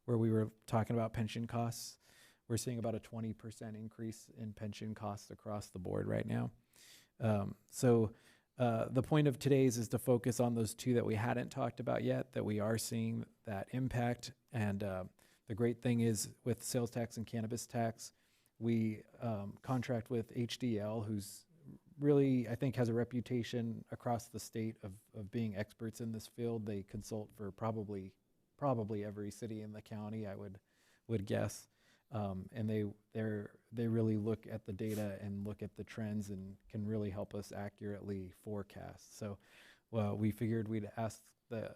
where we were talking about pension costs. We're seeing about a 20% increase in pension costs across the board right now. So the point of today's is to focus on those 2 that we hadn't talked about yet, that we are seeing that impact. And the great thing is, with sales tax and cannabis tax, we contract with HDL, who's really, I think, has a reputation across the state of being experts in this field. They consult for probably every city in the county, I would guess. And they really look at the data and look at the trends and can really help us accurately forecast. So we figured we'd ask the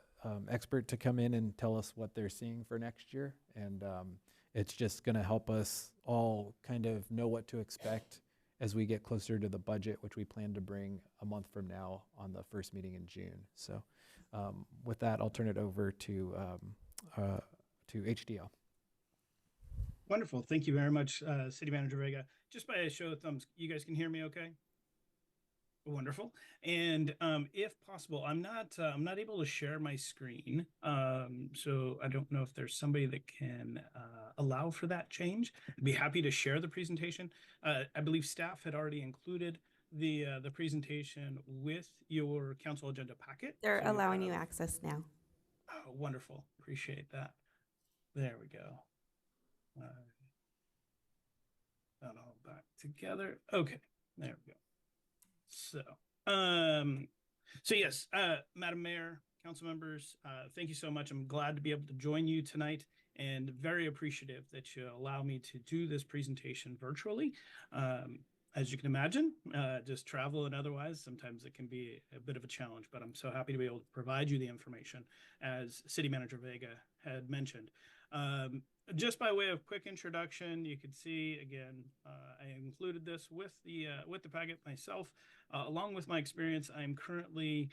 expert to come in and tell us what they're seeing for next year. And it's just going to help us all kind of know what to expect as we get closer to the budget, which we plan to bring a month from now on the first meeting in June. So with that, I'll turn it over to HDL. Wonderful. Thank you very much, City Manager Vega. Just by a show of thumbs, you guys can hear me okay? Wonderful. And if possible, I'm not able to share my screen. So I don't know if there's somebody that can allow for that change. I'd be happy to share the presentation. I believe staff had already included the presentation with your council agenda packet. They're So allowing you access now. Oh, wonderful. Appreciate that. There we go. That all back together. Okay, there we go. So yes, Madam Mayor, council members, thank you so much. I'm glad to be able to join you tonight and very appreciative that you allow me to do this presentation virtually. As you can imagine, just travel and otherwise, sometimes it can be a bit of a challenge, but I'm so happy to be able to provide you the information as City Manager Vega had mentioned. Just by way of quick introduction, you can see again, I included this with the packet myself, along with my experience. I'm currently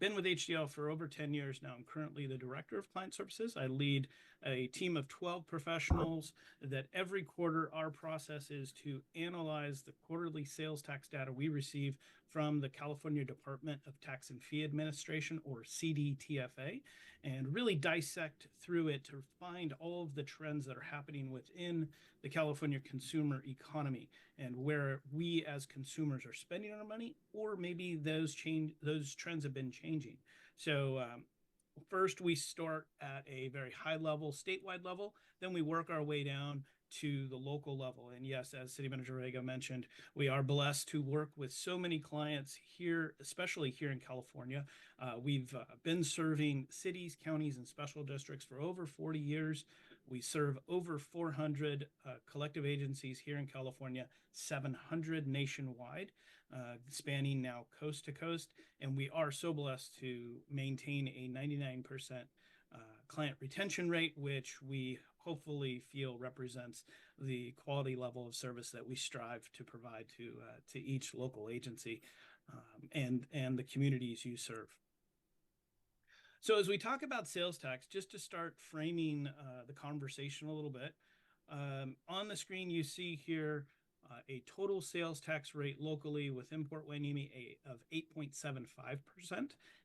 been with HDL for over 10 years now. I'm currently the Director of Client Services. I lead a team of 12 professionals that every quarter our process is to analyze the quarterly sales tax data we receive from the California Department of Tax and Fee Administration, or CDTFA, and really dissect through it to find all of the trends that are happening within the California consumer economy and where we as consumers are spending our money, or maybe those trends have been changing. So first we start at a very high level, statewide level, then we work our way down to the local level. And yes, as City Manager Vega mentioned, we are blessed to work with so many clients here, especially here in California. We've been serving cities, counties, and special districts for over 40 years. We serve over 400 collective agencies here in California, 700 nationwide, spanning now coast to coast. And we are so blessed to maintain a 99% client retention rate, which we hopefully feel represents the quality level of service that we strive to provide to each local agency and the communities you serve. So as we talk about sales tax, just to start framing the conversation a little bit, on the screen you see here a total sales tax rate locally with Import Hueneme of 8.75%.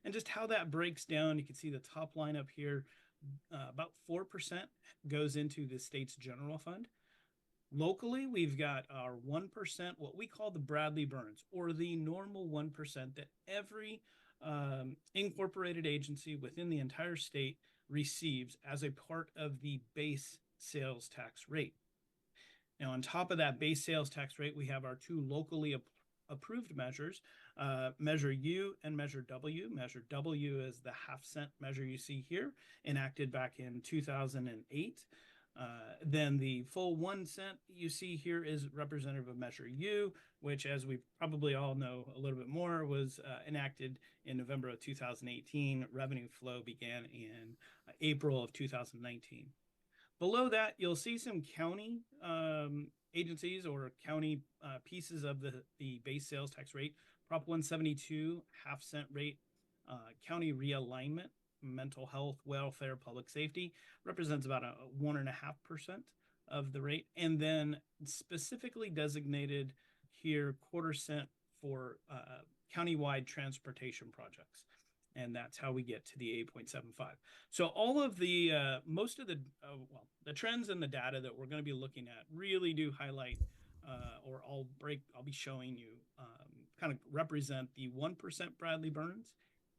And just how that breaks down, you can see the top line up here, about 4% goes into the state's general fund. Locally, we've got our 1%, what we call the Bradley Burns, or the normal 1% that every incorporated agency within the entire state receives as a part of the base sales tax rate. Now, on top of that base sales tax rate, we have our two locally approved measures, Measure U and Measure W. Measure W is the half-cent measure you see here, enacted back in 2008. Then the full 1 cent you see here is representative of Measure U, which, as we probably all know a little bit more, was enacted in November of 2018. Revenue flow began in April of 2019. Below that, you'll see some county agencies or county pieces of the base sales tax rate. Prop 172, half-cent rate, county realignment, mental health, welfare, public safety, represents about 1.5% of the rate. And then specifically designated here, 1/4 cent for countywide transportation projects. And that's how we get to the 8.75. So all of the, most of the trends and the data that we're going to be looking at really do highlight, or I'll be showing you, kind of represent the 1% Bradley Burns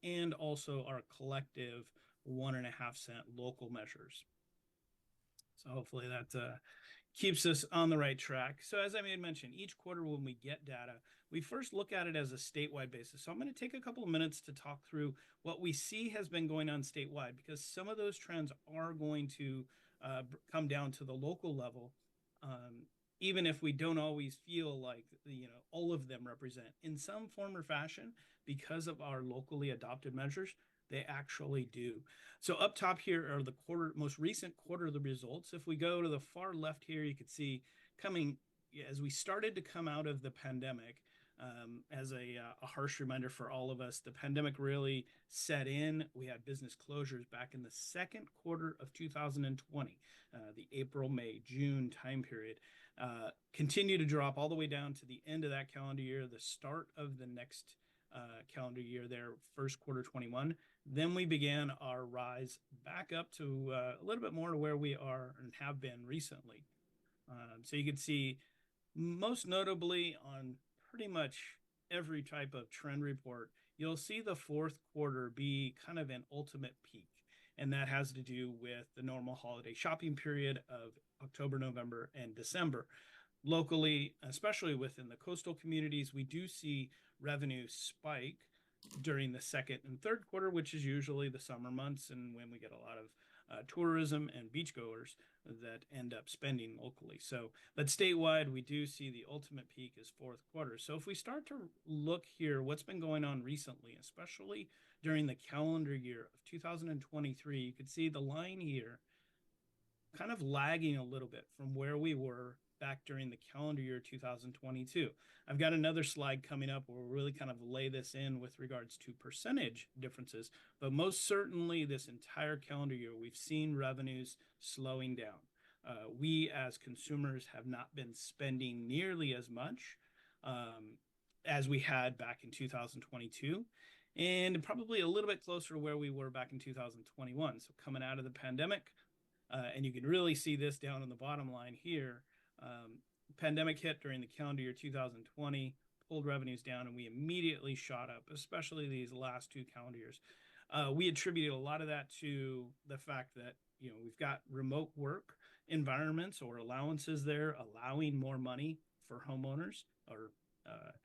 and also our collective 1.5 cent local measures. So hopefully that keeps us on the right track. So as I made mention, each quarter when we get data, we first look at it as a statewide basis. So I'm going to take a couple of minutes to talk through what we see has been going on statewide, because some of those trends are going to come down to the local level, even if we don't always feel like all of them represent in some form or fashion. Because of our locally adopted measures, they actually do. So up top here are the most recent quarterly results. If we go to the far left here, you can see coming as we started to come out of the pandemic, as a harsh reminder for all of us, the pandemic really set in. We had business closures back in the second quarter of 2020, the April, May, June time period. Continue to drop all the way down to the end of that calendar year, the start of the next calendar year there, first quarter 21. Then we began our rise back up to a little bit more to where we are and have been recently. So you can see, most notably on pretty much every type of trend report, you'll see the fourth quarter be kind of an ultimate peak. And that has to do with the normal holiday shopping period of October, November, and December. Locally, especially within the coastal communities, we do see revenue spike during the second and third quarter, which is usually the summer months and when we get a lot of tourism and beachgoers that end up spending locally. So, but statewide, we do see the ultimate peak is fourth quarter. So if we start to look here, what's been going on recently, especially during the calendar year of 2023, you could see the line here kind of lagging a little bit from where we were back during the calendar year 2022. I've got another slide coming up where we'll really kind of lay this in with regards to percentage differences, but most certainly this entire calendar year, we've seen revenues slowing down. We as consumers have not been spending nearly as much as we had back in 2022, and probably a little bit closer to where we were back in 2021. So coming out of the pandemic, and you can really see this down on the bottom line here. Pandemic hit during the calendar year 2020, pulled revenues down, and we immediately shot up, especially these last two calendar years. We attributed a lot of that to the fact that, you know, we've got remote work environments or allowances there, allowing more money for homeowners or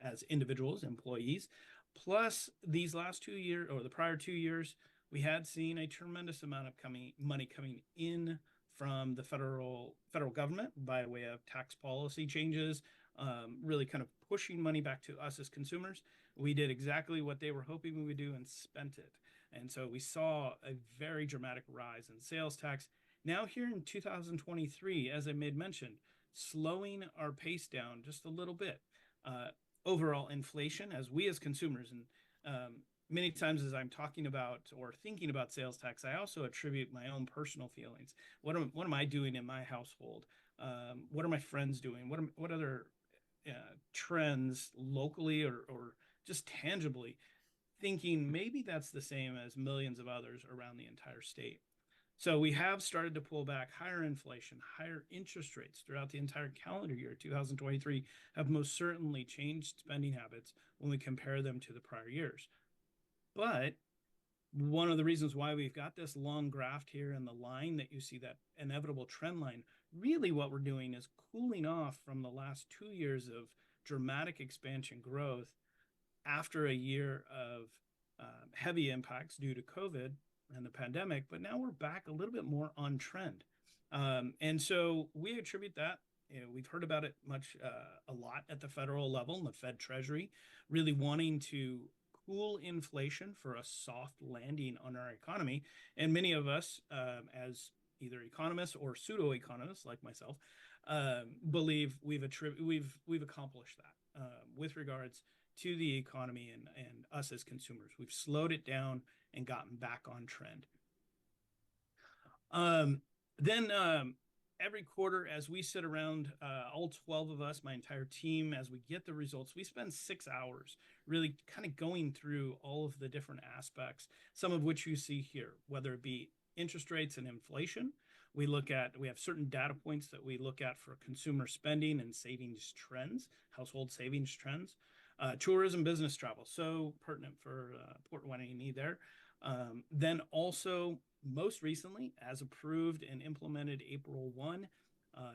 as individuals, employees. Plus, these last 2 years or the prior 2 years, we had seen a tremendous amount of money coming in from the federal government by way of tax policy changes, really kind of pushing money back to us as consumers. We did exactly what they were hoping we would do and spent it. And so we saw a very dramatic rise in sales tax. Now here in 2023, as I made mention, slowing our pace down just a little bit. Overall inflation, as we as consumers, and many times as I'm talking about or thinking about sales tax, I also attribute my own personal feelings. What am I doing in my household? What are my friends doing? What other trends locally or just tangibly, thinking maybe that's the same as millions of others around the entire state. So we have started to pull back. Higher inflation, higher interest rates throughout the entire calendar year 2023 have most certainly changed spending habits when we compare them to the prior years. But one of the reasons why we've got this long graph here and the line that you see, that inevitable trend line, really what we're doing is cooling off from the last 2 years of dramatic expansion growth after a year of heavy impacts due to COVID and the pandemic, but now we're back a little bit more on trend. And so we attribute that, you know, we've heard about it a lot at the federal level, and the Fed Treasury really wanting to cool inflation for a soft landing on our economy. And many of us, as either economists or pseudo-economists like myself, believe we've accomplished that with regards to the economy and us as consumers. We've slowed it down and gotten back on trend. Then every quarter, as we sit around, all 12 of us, my entire team, as we get the results, we spend 6 hours really kind of going through all of the different aspects, some of which you see here, whether it be interest rates and inflation. We have certain data points that we look at for consumer spending and savings trends, household savings trends. Tourism, business travel, so pertinent for Port Hueneme there. Then also, most recently, as approved and implemented April 1,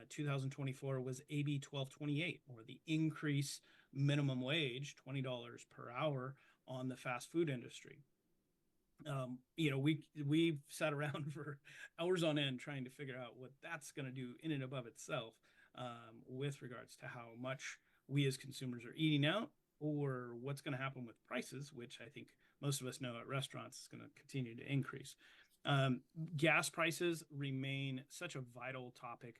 2024, was AB 1228, or the increase minimum wage, $20 per hour on the fast food industry. You know, we've sat around for hours on end trying to figure out what that's going to do in and above itself with regards to how much we as consumers are eating out, or what's going to happen with prices, which I think most of us know at restaurants is going to continue to increase. Gas prices remain such a vital topic.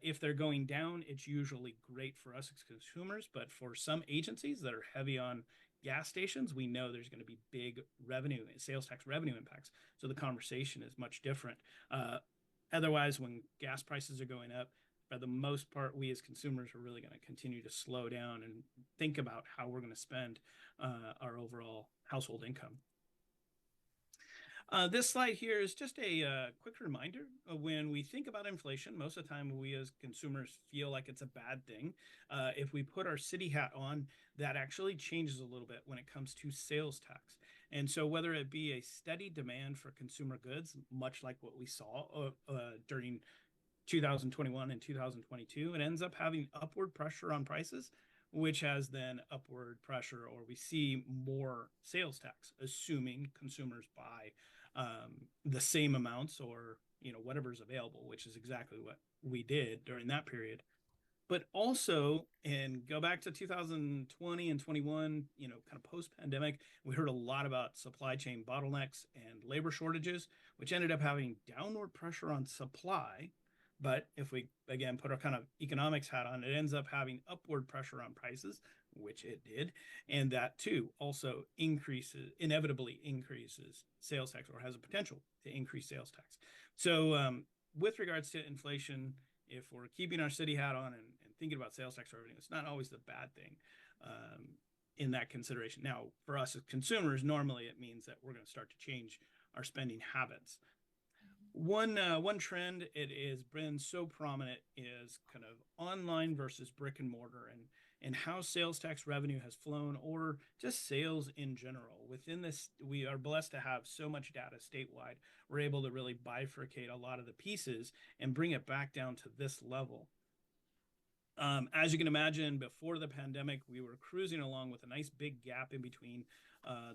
If they're going down, it's usually great for us as consumers, but for some agencies that are heavy on gas stations, we know there's going to be big revenue, sales tax revenue impacts. So the conversation is much different. Otherwise, when gas prices are going up, for the most part, we as consumers are really going to continue to slow down and think about how we're going to spend our overall household income. This slide here is just a quick reminder of when we think about inflation, most of the time we as consumers feel like it's a bad thing. If we put our city hat on, that actually changes a little bit when it comes to sales tax. And so whether it be a steady demand for consumer goods, much like what we saw during 2021 and 2022, it ends up having upward pressure on prices, which has then upward pressure, or we see more sales tax, assuming consumers buy the same amounts or whatever's available, which is exactly what we did during that period. But also, and go back to 2020 and 21, kind of post-pandemic, we heard a lot about supply chain bottlenecks and labor shortages, which ended up having downward pressure on supply. But if we, again, put our kind of economics hat on, it ends up having upward pressure on prices, which it did. And that, too, also inevitably increases sales tax, or has a potential to increase sales tax. So with regards to inflation, if we're keeping our city hat on and thinking about sales tax revenue, it's not always the bad thing in that consideration. Now, for us as consumers, normally it means that we're going to start to change our spending habits. One trend it has been so prominent is kind of online versus brick and mortar, and how sales tax revenue has flown, or just sales in general. Within this, we are blessed to have so much data statewide. We're able to really bifurcate a lot of the pieces and bring it back down to this level. As you can imagine, before the pandemic, we were cruising along with a nice big gap in between.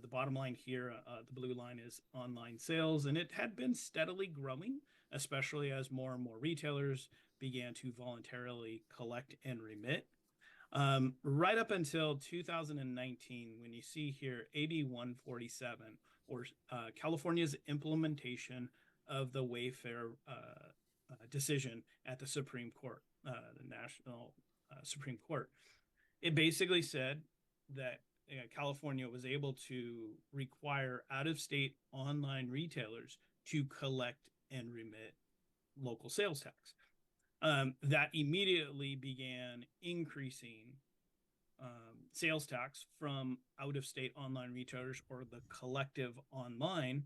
The bottom line here, the blue line, is online sales, and it had been steadily growing, especially as more and more retailers began to voluntarily collect and remit. Right up until 2019, when you see here AB 147, or California's implementation of the Wayfair decision at the Supreme Court, the National Supreme Court. It basically said that California was able to require out-of-state online retailers to collect and remit local sales tax. That immediately began increasing sales tax from out-of-state online retailers, or the collective online.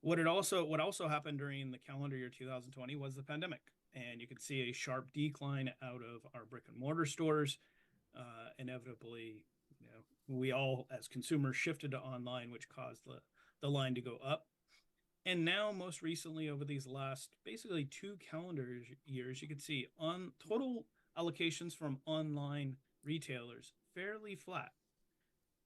What also happened during the calendar year 2020 was the pandemic, and you could see a sharp decline out of our brick and mortar stores. Inevitably, we all as consumers shifted to online, which caused the line to go up. And now, most recently, over these last basically 2 calendar years, you can see on total allocations from online retailers fairly flat.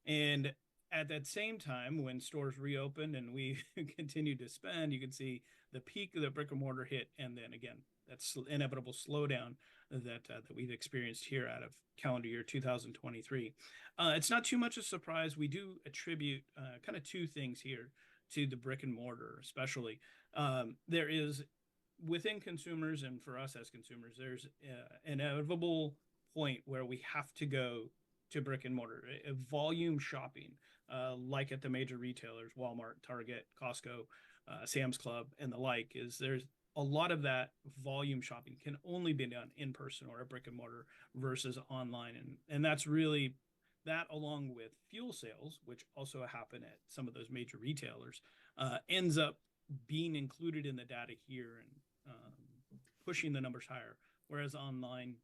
And at that same time, when stores reopened and we continued to spend, you can see the peak of the brick and mortar hit, and then again, that's inevitable slowdown that we've experienced here out of calendar year 2023. It's not too much a surprise. We do attribute kind of 2 things here to the brick and mortar, especially. There is, within consumers, and for us as consumers, there's an inevitable point where we have to go to brick and mortar. Volume shopping, like at the major retailers, Walmart, Target, Costco, Sam's Club, and the like, there's a lot of that volume shopping can only be done in person or a brick and mortar versus online. And that's really that, along with fuel sales, which also happen at some of those major retailers, ends up being included in the data here and pushing the numbers higher. Whereas online,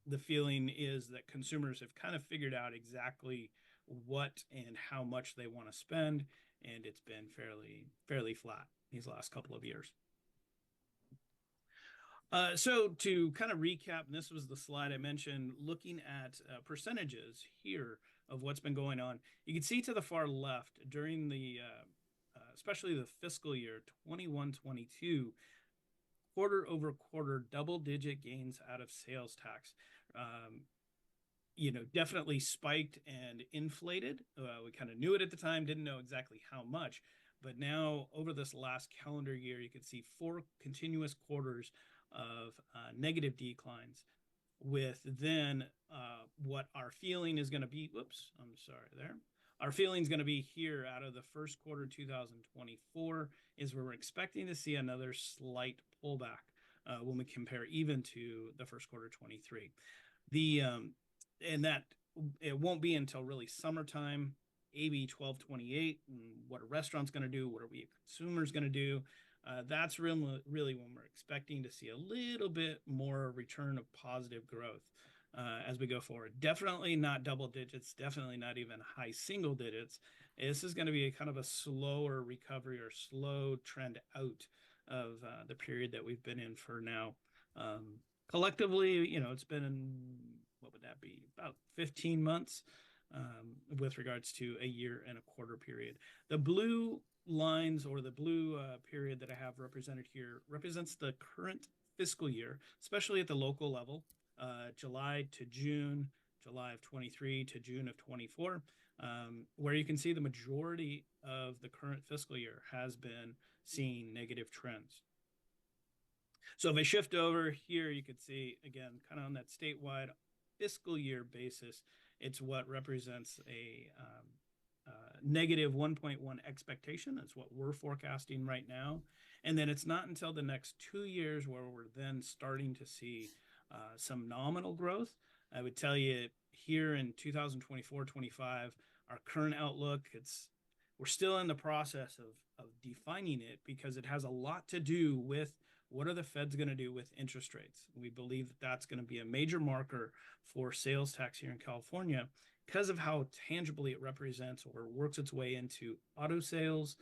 the feeling is that consumers have kind of figured out exactly what and how much they want to spend, and it's been fairly flat these last couple of years. So to kind of recap, and this was the slide I mentioned, looking at percentages here of what's been going on, you can see to the far left during the, especially the fiscal year 21-22, quarter over quarter, double-digit gains out of sales tax. Definitely spiked and inflated. We kind of knew it at the time, didn't know exactly how much, but now over this last calendar year, you can see 4 continuous quarters of negative declines, with then what our feeling is going to be. Whoops, I'm sorry there. Our feeling is going to be here out of the first quarter 2024 is we're expecting to see another slight pullback when we compare even to the first quarter 23. And that it won't be until really summertime, AB 1228, and what a restaurant's going to do, what are we consumers going to do. That's really when we're expecting to see a little bit more return of positive growth as we go forward. Definitely not double digits, definitely not even high single digits. This is going to be a kind of a slower recovery or slow trend out of the period that we've been in for now. Collectively, you know, it's been, what would that be, about 15 months with regards to a year and a quarter period. The blue lines, or the blue period that I have represented here, represents the current fiscal year, especially at the local level, July to June, July of 23 to June of 24, where you can see the majority of the current fiscal year has been seeing negative trends. So if I shift over here, you could see, again, kind of on that statewide fiscal year basis, it's what represents a negative 1.1 expectation. That's what we're forecasting right now. And then it's not until the next 2 years where we're then starting to see some nominal growth. I would tell you here in 2024-25, our current outlook, we're still in the process of defining it, because it has a lot to do with what are the Feds going to do with interest rates. We believe that that's going to be a major marker for sales tax here in California because of how tangibly it represents or works its way into auto sales,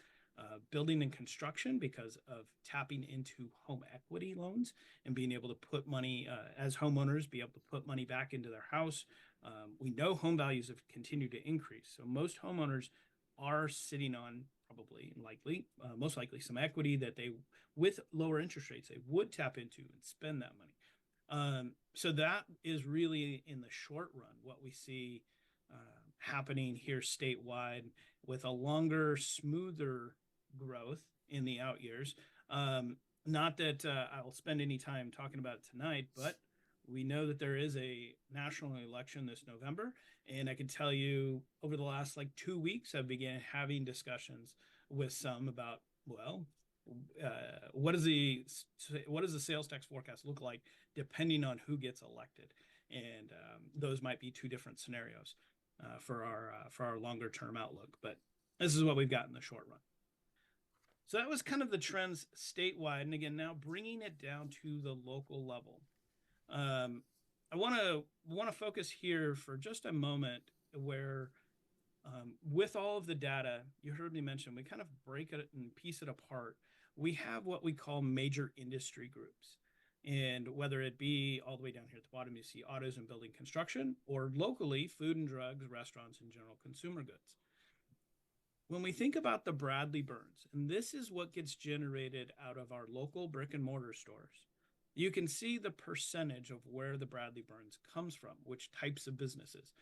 building and construction, because of tapping into home equity loans and being able to put money as homeowners, be able to put money back into their house. We know home values have continued to increase. So most homeowners are sitting on most likely some equity that they, with lower interest rates, they would tap into and spend that money. So that is really, in the short run, what we see happening here statewide, with a longer, smoother growth in the out years. Not that I'll spend any time talking about it tonight, but we know that there is a national election this November. And I can tell you, over the last 2 weeks, I've began having discussions with some about, well, what does the sales tax forecast look like depending on who gets elected? And those might be two different scenarios for our longer term outlook. But this is what we've got in the short run. So that was kind of the trends statewide. And again, now bringing it down to the local level. I want to focus here for just a moment where, with all of the data, you heard me mention, we kind of break it and piece it apart. We have what we call major industry groups. And whether it be all the way down here at the bottom, you see autos and building construction, or locally, food and drugs, restaurants, and general consumer goods. When we think about the Bradley Burns, and this is what gets generated out of our local brick and mortar stores, you can see the percentage of where the Bradley Burns comes from, which types of businesses.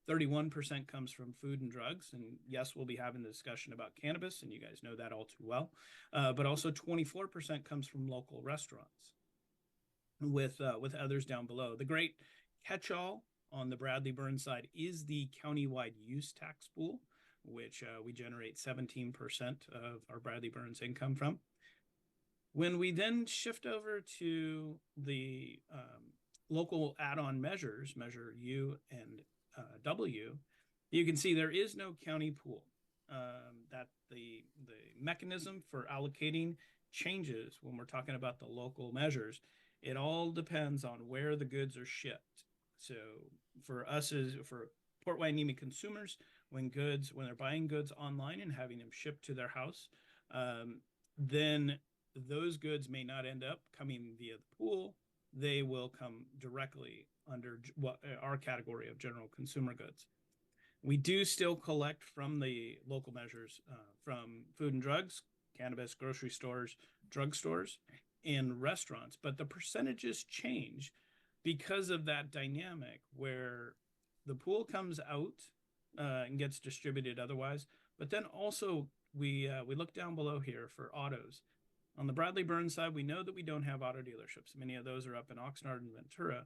31% comes from food and drugs. And yes, we'll be having a discussion about cannabis, and you guys know that all too well. But also 24% comes from local restaurants, with others down below. The great catch-all on the Bradley Burns side is the countywide use tax pool, which we generate 17% of our Bradley Burns income from. When we then shift over to the local add-on measures, measure U and W, you can see there is no county pool. That the mechanism for allocating changes when we're talking about the local measures. It all depends on where the goods are shipped. So for us, for Port Hueneme consumers, when they're buying goods online and having them shipped to their house, then those goods may not end up coming via the pool. They will come directly under our category of general consumer goods. We do still collect from the local measures from food and drugs, cannabis, grocery stores, drugstores, and restaurants, but the percentages change because of that dynamic where the pool comes out and gets distributed otherwise. But then also we look down below here for autos. On the Bradley Burns side, we know that we don't have auto dealerships. Many of those are up in Oxnard and Ventura.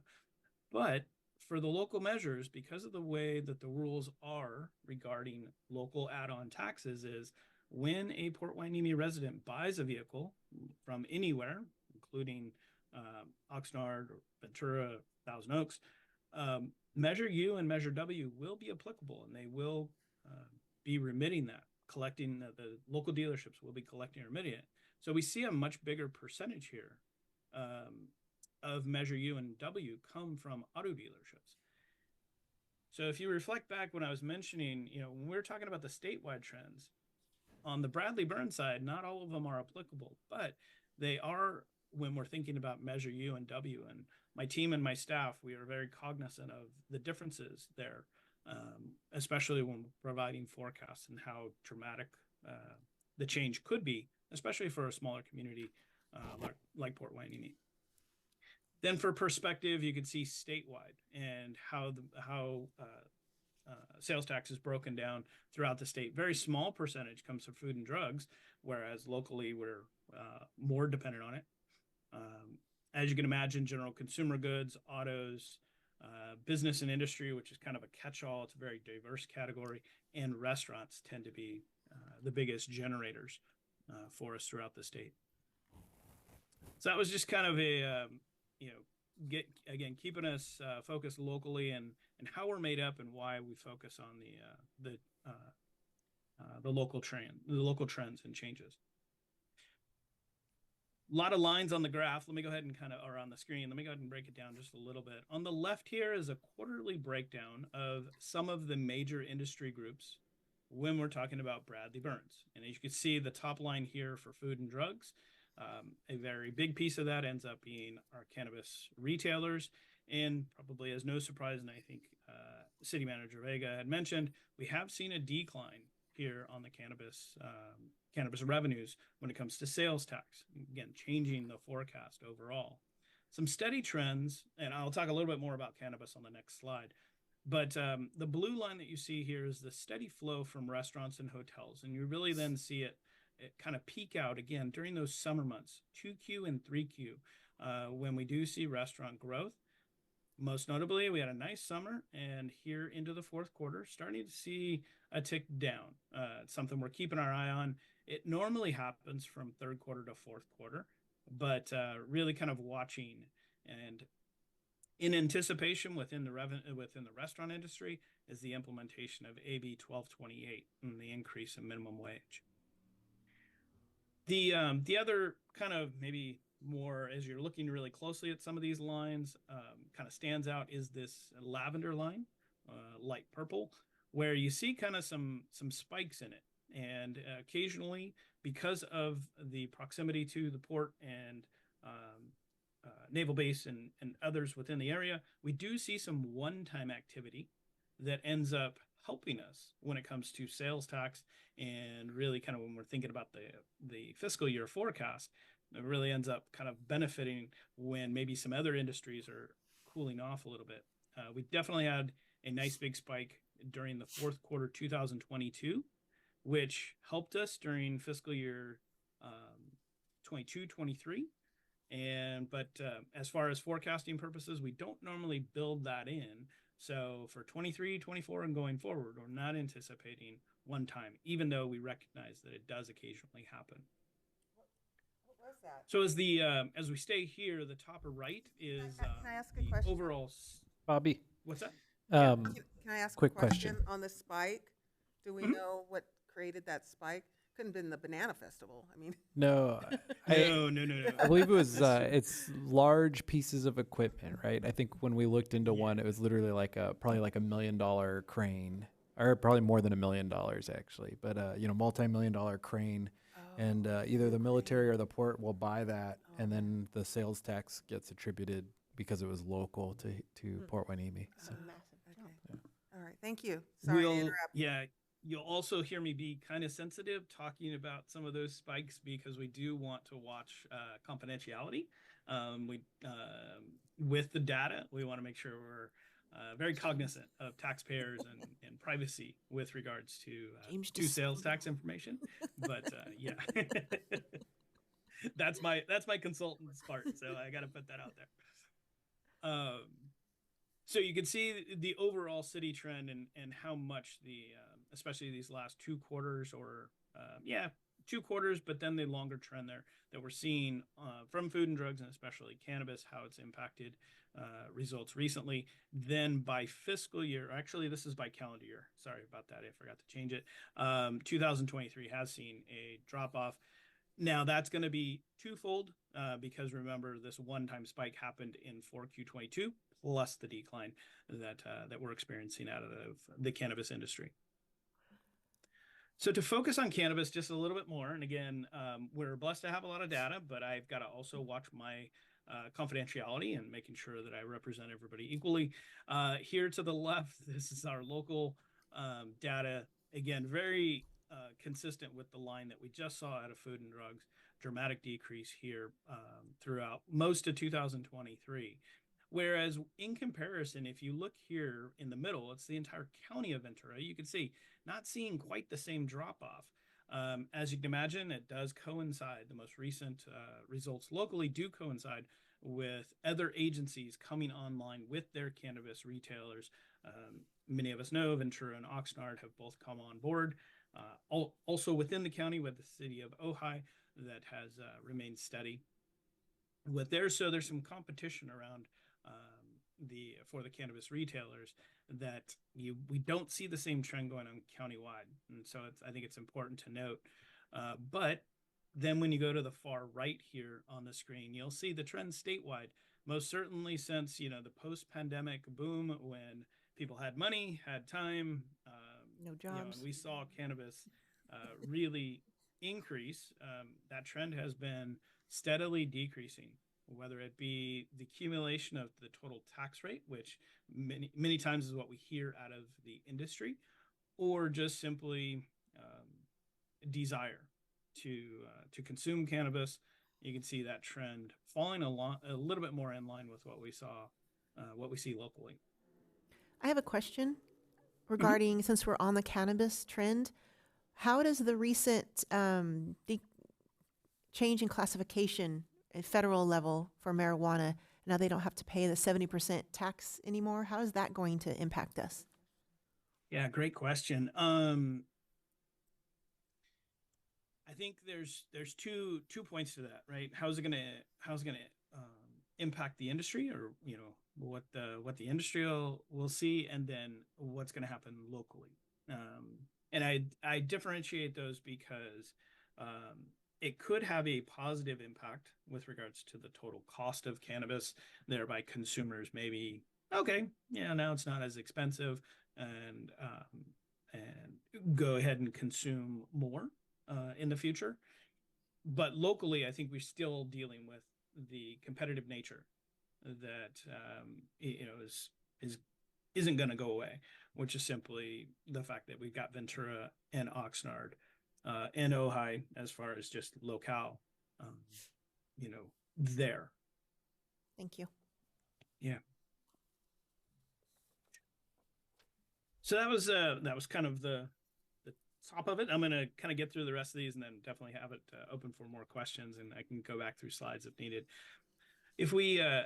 But for the local measures, because of the way that the rules are regarding local add-on taxes, is when a Port Hueneme resident buys a vehicle from anywhere, including Oxnard, Ventura, Thousand Oaks, Measure U and Measure W will be applicable, and they will be remitting that, collecting the local dealerships will be collecting and remitting it. So we see a much bigger percentage here of Measure U and W come from auto dealerships. So if you reflect back when I was mentioning, when we were talking about the statewide trends, on the Bradley Burns side, not all of them are applicable, but they are when we're thinking about Measure U and W. And my team and my staff, we are very cognizant of the differences there, especially when providing forecasts and how dramatic the change could be, especially for a smaller community like Port Hueneme. Then for perspective, you can see statewide and how sales tax is broken down throughout the state. Very small percentage comes from food and drugs, whereas locally we're more dependent on it. As you can imagine, general consumer goods, autos, business and industry, which is kind of a catch-all, it's a very diverse category, and restaurants tend to be the biggest generators for us throughout the state. So that was just kind of a, keeping us focused locally and how we're made up and why we focus on the local trends and changes. A lot of lines on the graph. Let me go ahead and or on the screen. Let me go ahead and break it down just a little bit. On the left here is a quarterly breakdown of some of the major industry groups when we're talking about Bradley Burns. And as you can see, the top line here for food and drugs, a very big piece of that ends up being our cannabis retailers. And probably as no surprise, and I think City Manager Vega had mentioned, we have seen a decline here on the cannabis revenues when it comes to sales tax. Again, changing the forecast overall. Some steady trends, and I'll talk a little bit more about cannabis on the next slide. But the blue line that you see here is the steady flow from restaurants and hotels. And you really then see it kind of peak out again during those summer months, 2Q and 3Q, when we do see restaurant growth. Most notably, we had a nice summer, and here into the fourth quarter, starting to see a tick down. It's something we're keeping our eye on. It normally happens from third quarter to fourth quarter, but really kind of watching and in anticipation within the restaurant industry is the implementation of AB 1228 and the increase in minimum wage. The other kind of maybe more as you're looking really closely at some of these lines kind of stands out is this lavender line, light purple, where you see kind of some spikes in it. And occasionally, because of the proximity to the port and naval base and others within the area, we do see some one-time activity that ends up helping us when it comes to sales tax. And really kind of when we're thinking about the fiscal year forecast, it really ends up kind of benefiting when maybe some other industries are cooling off a little bit. We definitely had a nice big spike during the fourth quarter 2022, which helped us during fiscal year 22-23. But as far as forecasting purposes, we don't normally build that in. So for 23, 24, and going forward, we're not anticipating one time, even though we recognize that it does occasionally happen. What was that? So as we stay here, the top right is Can I ask a question? overall. Bobby. What's that? Can I ask quick a question question. on the spike? Do we know what created that spike? Couldn't have been the Banana Festival. I mean, No, No. I believe it was it's large pieces of equipment, right? I think when we looked into one, it was literally probably like $1 million crane, or probably more than $1 million actually, but multi-million-dollar crane, and either the military or the port will buy that, and then the sales tax gets attributed because it was local to Port Hueneme. So. okay. All right. Thank you. Sorry to interrupt. Yeah. You'll also hear me be kind of sensitive talking about some of those spikes because we do want to watch confidentiality. With the data, we want to make sure we're very cognizant of taxpayers and privacy with regards to sales tax information. But yeah. That's my consultant's part. So I got to put that out there. So you can see the overall city trend and how much especially these last 2 quarters or 2 quarters, but then the longer trend there that we're seeing from food and drugs and especially cannabis, how it's impacted results recently. Then by fiscal year, actually this is by calendar year. Sorry about that. I forgot to change it. 2023 has seen a drop off. Now that's going to be twofold because remember this one-time spike happened in 4Q22 plus the decline that we're experiencing out of the cannabis industry. So to focus on cannabis just a little bit more, and again, we're blessed to have a lot of data, but I've got to also watch my confidentiality and making sure that I represent everybody equally. Here to the left, this is our local data. Again, very consistent with the line that we just saw out of food and drugs, dramatic decrease here throughout most of 2023. Whereas in comparison, if you look here in the middle, it's the entire county of Ventura. You can see not seeing quite the same drop off. As you can imagine, it does coincide. The most recent results locally do coincide with other agencies coming online with their cannabis retailers. Many of us know Ventura and Oxnard have both come on board. Also within the county with the city of Ojai that has remained steady with theirs. So there's some competition around for the cannabis retailers that we don't see the same trend going on countywide. And so I think it's important to note. But then when you go to the far right here on the screen, you'll see the trend statewide, most certainly since, the post-pandemic boom when people had money, had time, No jobs. and we saw cannabis really increase. That trend has been steadily decreasing, whether it be the accumulation of the total tax rate, which many times is what we hear out of the industry, or just simply desire to consume cannabis. You can see that trend falling a little bit more in line with what we see locally. I have a question regarding, since we're on the cannabis trend, how does the recent change in classification at federal level for marijuana, now they don't have to pay the 70% tax anymore, how is that going to impact us? Yeah, great question. I think there's two points to that, right? How's it gonna impact the industry, or what the industry will see, and then what's gonna happen locally. And I differentiate those because it could have a positive impact with regards to the total cost of cannabis, thereby consumers maybe, okay, yeah, now it's not as expensive, and go ahead and consume more in the future. But locally, I think we're still dealing with the competitive nature that isn't going to go away, which is simply the fact that we've got Ventura and Oxnard and Ojai as far as just locale, there. Thank you. Yeah. So that was kind of the top of it. I'm going to kind of get through the rest of these and then definitely have it open for more questions, and I can go back through slides if needed.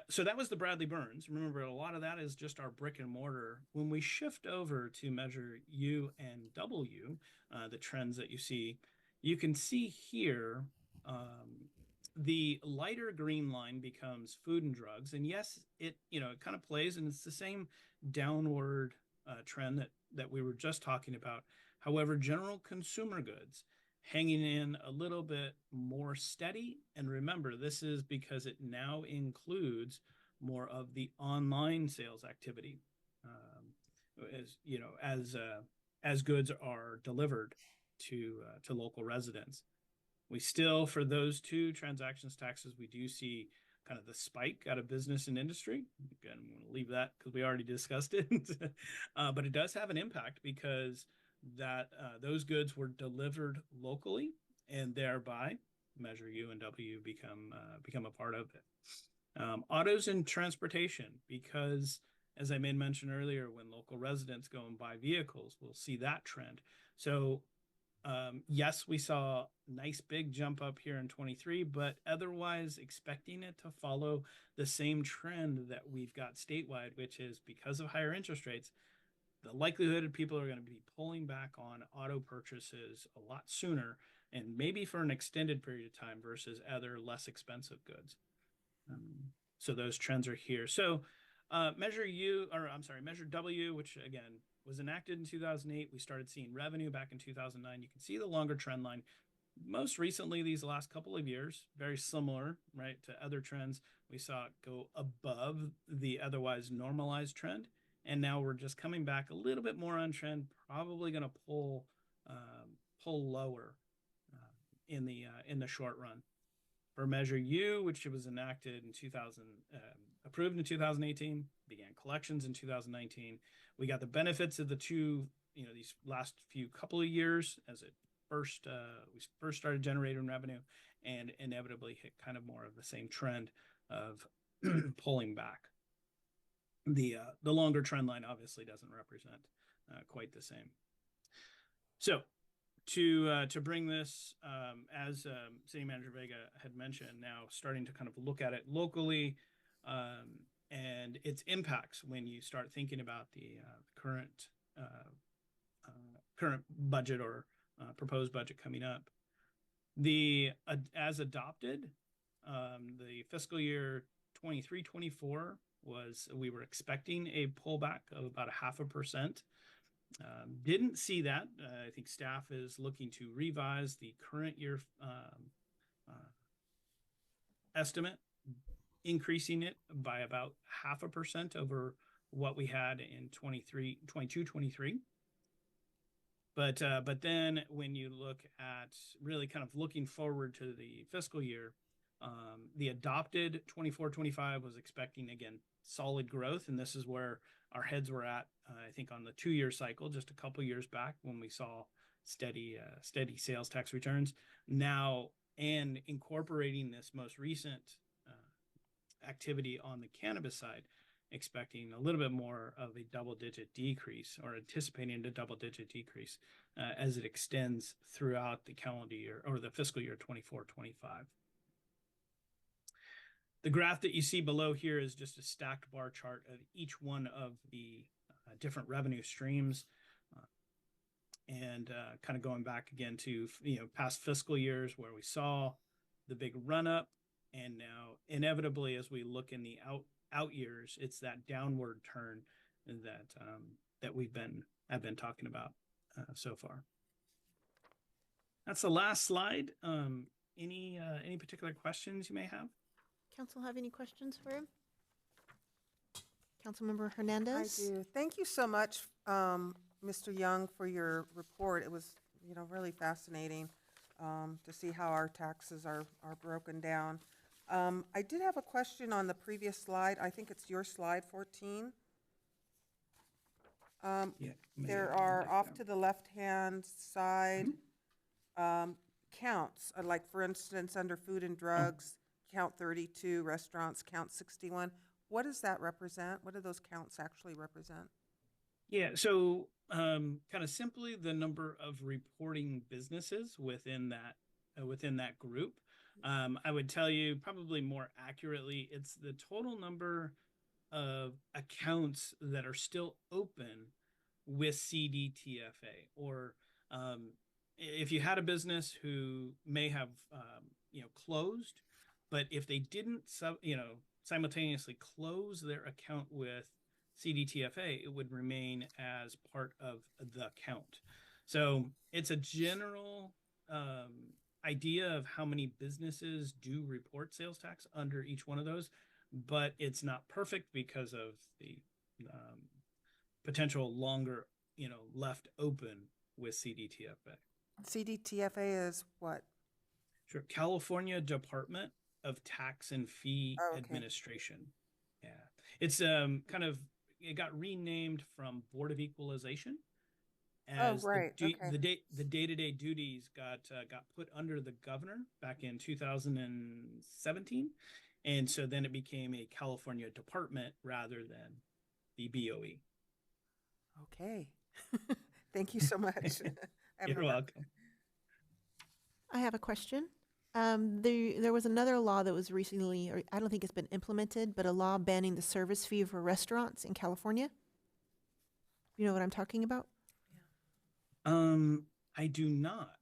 So that was the Bradley Burns. Remember, a lot of that is just our brick and mortar. When we shift over to measure U and W, the trends that you see, you can see here, the lighter green line becomes food and drugs. And yes, it kind of plays, and it's the same downward trend that we were just talking about. However, general consumer goods hanging in a little bit more steady. And remember, this is because it now includes more of the online sales activity, as goods are delivered to local residents. We still, for those two transactions taxes, we do see kind of the spike out of business and industry. Again, I'm going to leave that because we already discussed it. But it does have an impact because those goods were delivered locally, and thereby measure U and W become a part of it. Autos and transportation, because as I made mention earlier, when local residents go and buy vehicles, we'll see that trend. So Yes, we saw a nice big jump up here in 23, but otherwise expecting it to follow the same trend that we've got statewide, which is because of higher interest rates, the likelihood of people are going to be pulling back on auto purchases a lot sooner and maybe for an extended period of time versus other less expensive goods. So those trends are here. So Measure W, which again was enacted in 2008. We started seeing revenue back in 2009. You can see the longer trend line. Most recently, these last couple of years, very similar, right, to other trends. We saw it go above the otherwise normalized trend. And now we're just coming back a little bit more on trend, probably going to pull lower in the short run. For Measure U, which was enacted in approved in 2018, began collections in 2019. We got the benefits of the two, these last few couple of years as we first started generating revenue, and inevitably hit kind of more of the same trend of pulling back. The longer trend line obviously doesn't represent quite the same. So to bring this, as City Manager Vega had mentioned, now starting to kind of look at it locally and its impacts when you start thinking about the current budget or proposed budget coming up. As adopted, the fiscal year 23-24 we were expecting a pullback of about 0.5%. Didn't see that. I think staff is looking to revise the current year estimate, increasing it by about 0.5% over what we had in 22-23. But then when you look at really kind of looking forward to the fiscal year, the adopted 24-25 was expecting, again, solid growth. And this is where our heads were at, I think, on the 2-year cycle, just a couple years back when we saw steady sales tax returns. Now, and incorporating this most recent activity on the cannabis side, expecting a little bit more of a double-digit decrease, or anticipating a double-digit decrease as it extends throughout the calendar year or the fiscal year 24-25. The graph that you see below here is just a stacked bar chart of each one of the different revenue streams, and kind of going back again to past fiscal years where we saw the big run up, and now inevitably as we look in the out years, it's that downward turn that I've been talking about so far. That's the last slide. Any particular questions you may have? Council have any questions for him? Councilmember Hernandez? I do. Thank you so much, Mr. Young, for your report. It was, really fascinating to see how our taxes are broken down. I did have a question on the previous slide. I think it's your slide 14. There are off to the left-hand side counts, like for instance, under food and drugs, count 32, restaurants, count 61. What does that represent? What do those counts actually represent? Yeah, so kind of simply the number of reporting businesses within that group. I would tell you probably more accurately, it's the total number of accounts that are still open with CDTFA, or if you had a business who may have closed, but if they didn't simultaneously close their account with CDTFA, it would remain as part of the count. So it's a general idea of how many businesses do report sales tax under each one of those, but it's not perfect because of the potential longer, left open with CDTFA. CDTFA is what? Sure. California Department of Tax and Fee Administration. Yeah. It's it got renamed from Board of Equalization, as the day-to-day duties got put under the governor back in 2017, and so then it became a California department rather than the BOE. Okay. Thank you so much. You're welcome. I have a question. There was another law that was recently, or I don't think it's been implemented, but a law banning the service fee for restaurants in California. You know what I'm talking about? I do not.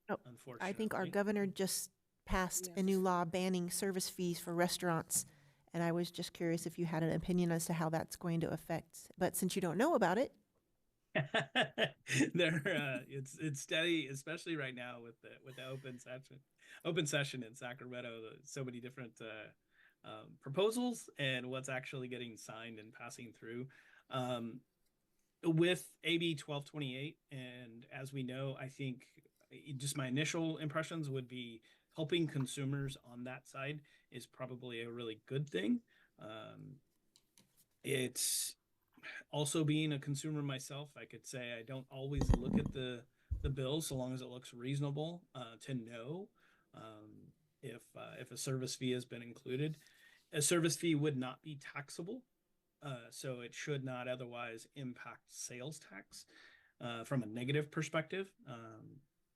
Oh, Unfortunately, I think our governor just passed a new law banning service fees for restaurants. And I was just curious if you had an opinion as to how that's going to affect. But since you don't know about it, it's steady, especially right now with the open session in Sacramento. So many different proposals and what's actually getting signed and passing through. With AB 1228, and as we know, I think just my initial impressions would be helping consumers on that side is probably a really good thing. It's also, being a consumer myself, I could say I don't always look at the bill so long as it looks reasonable to know if a service fee has been included. A service fee would not be taxable, so it should not otherwise impact sales tax from a negative perspective.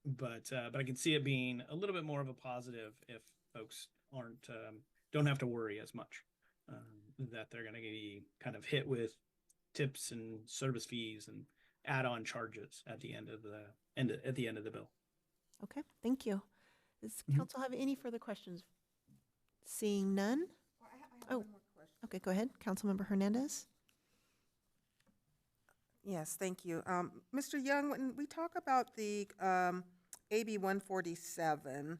But I can see it being a little bit more of a positive if folks don't have to worry as much that they're going to be kind of hit with tips and service fees and add-on charges at the end of the bill. okay, thank you. Does council have any further questions? Seeing none? Oh, okay, go ahead. Councilmember Hernandez. Yes, thank you. Mr. Young, when we talk about the AB 147,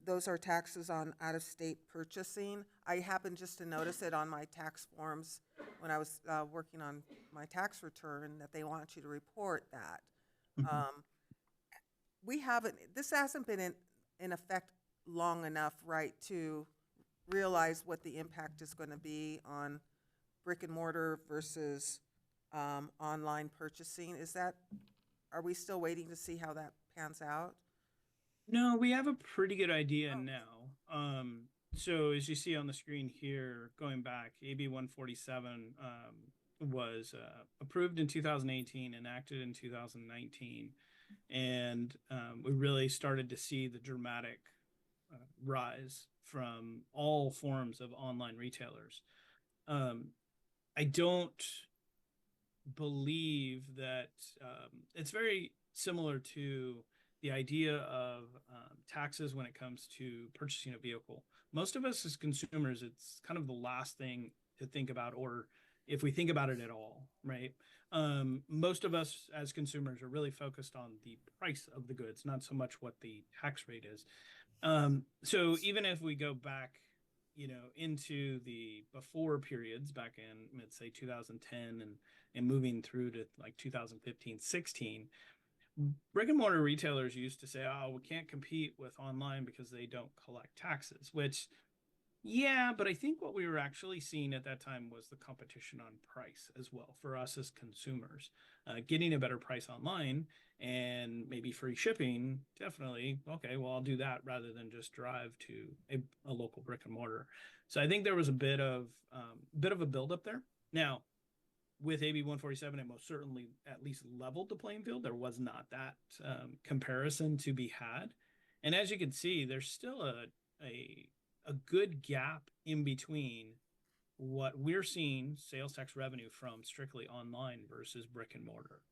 those are taxes on out-of-state purchasing. I happened just to notice it on my tax forms when I was working on my tax return that they want you to report that. This hasn't been in effect long enough, right, to realize what the impact is going to be on brick and mortar versus online purchasing. Are we still waiting to see how that pans out? No, we have a pretty good idea now. So as you see on the screen here, going back, AB 147 was approved in 2018, enacted in 2019, and we really started to see the dramatic rise from all forms of online retailers. I don't believe that it's very similar to the idea of taxes when it comes to purchasing a vehicle. Most of us as consumers, it's kind of the last thing to think about, or if we think about it at all, right? Most of us as consumers are really focused on the price of the goods, not so much what the tax rate is. So even if we go back, into the before periods back in, let's say 2010 and moving through to like 2015, 16, brick and mortar retailers used to say, oh, we can't compete with online because they don't collect taxes, which, yeah, but I think what we were actually seeing at that time was the competition on price as well for us as consumers. Getting a better price online and maybe free shipping, definitely, okay, well, I'll do that rather than just drive to a local brick and mortar. So I think there was a bit of a buildup there. Now, with AB 147, it most certainly at least leveled the playing field. There was not that comparison to be had. And as you can see, there's still a good gap in between what we're seeing sales tax revenue from strictly online versus brick and mortar.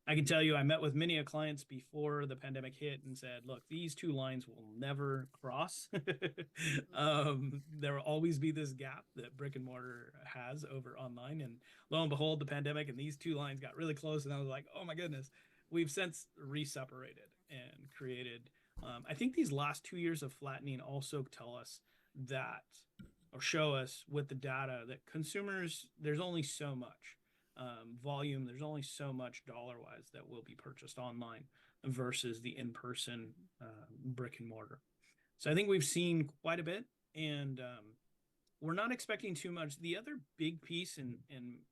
I can tell you, I met with many clients before the pandemic hit and said, look, these two lines will never cross. There will always be this gap that brick and mortar has over online. And lo and behold, the pandemic and these two lines got really close. And I was like, oh my goodness, we've since re-separated and created. I think these last 2 years of flattening also tell us that, or show us with the data that consumers, there's only so much. Volume, there's only so much dollar-wise that will be purchased online versus the in-person brick and mortar. So I think we've seen quite a bit, and we're not expecting too much. The other big piece, and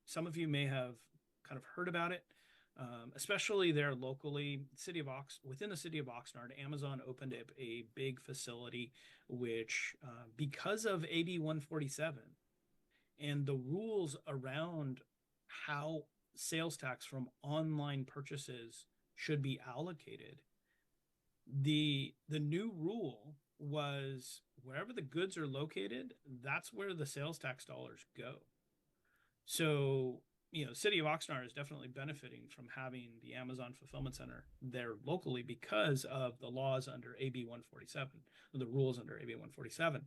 some of you may have kind of heard about it, especially there locally, within the city of Oxnard, Amazon opened up a big facility, which because of AB 147 and the rules around how sales tax from online purchases should be allocated, The new rule was wherever the goods are located, that's where the sales tax dollars go. So, City of Oxnard is definitely benefiting from having the Amazon Fulfillment Center there locally because of the laws under AB 147, or the rules under AB 147.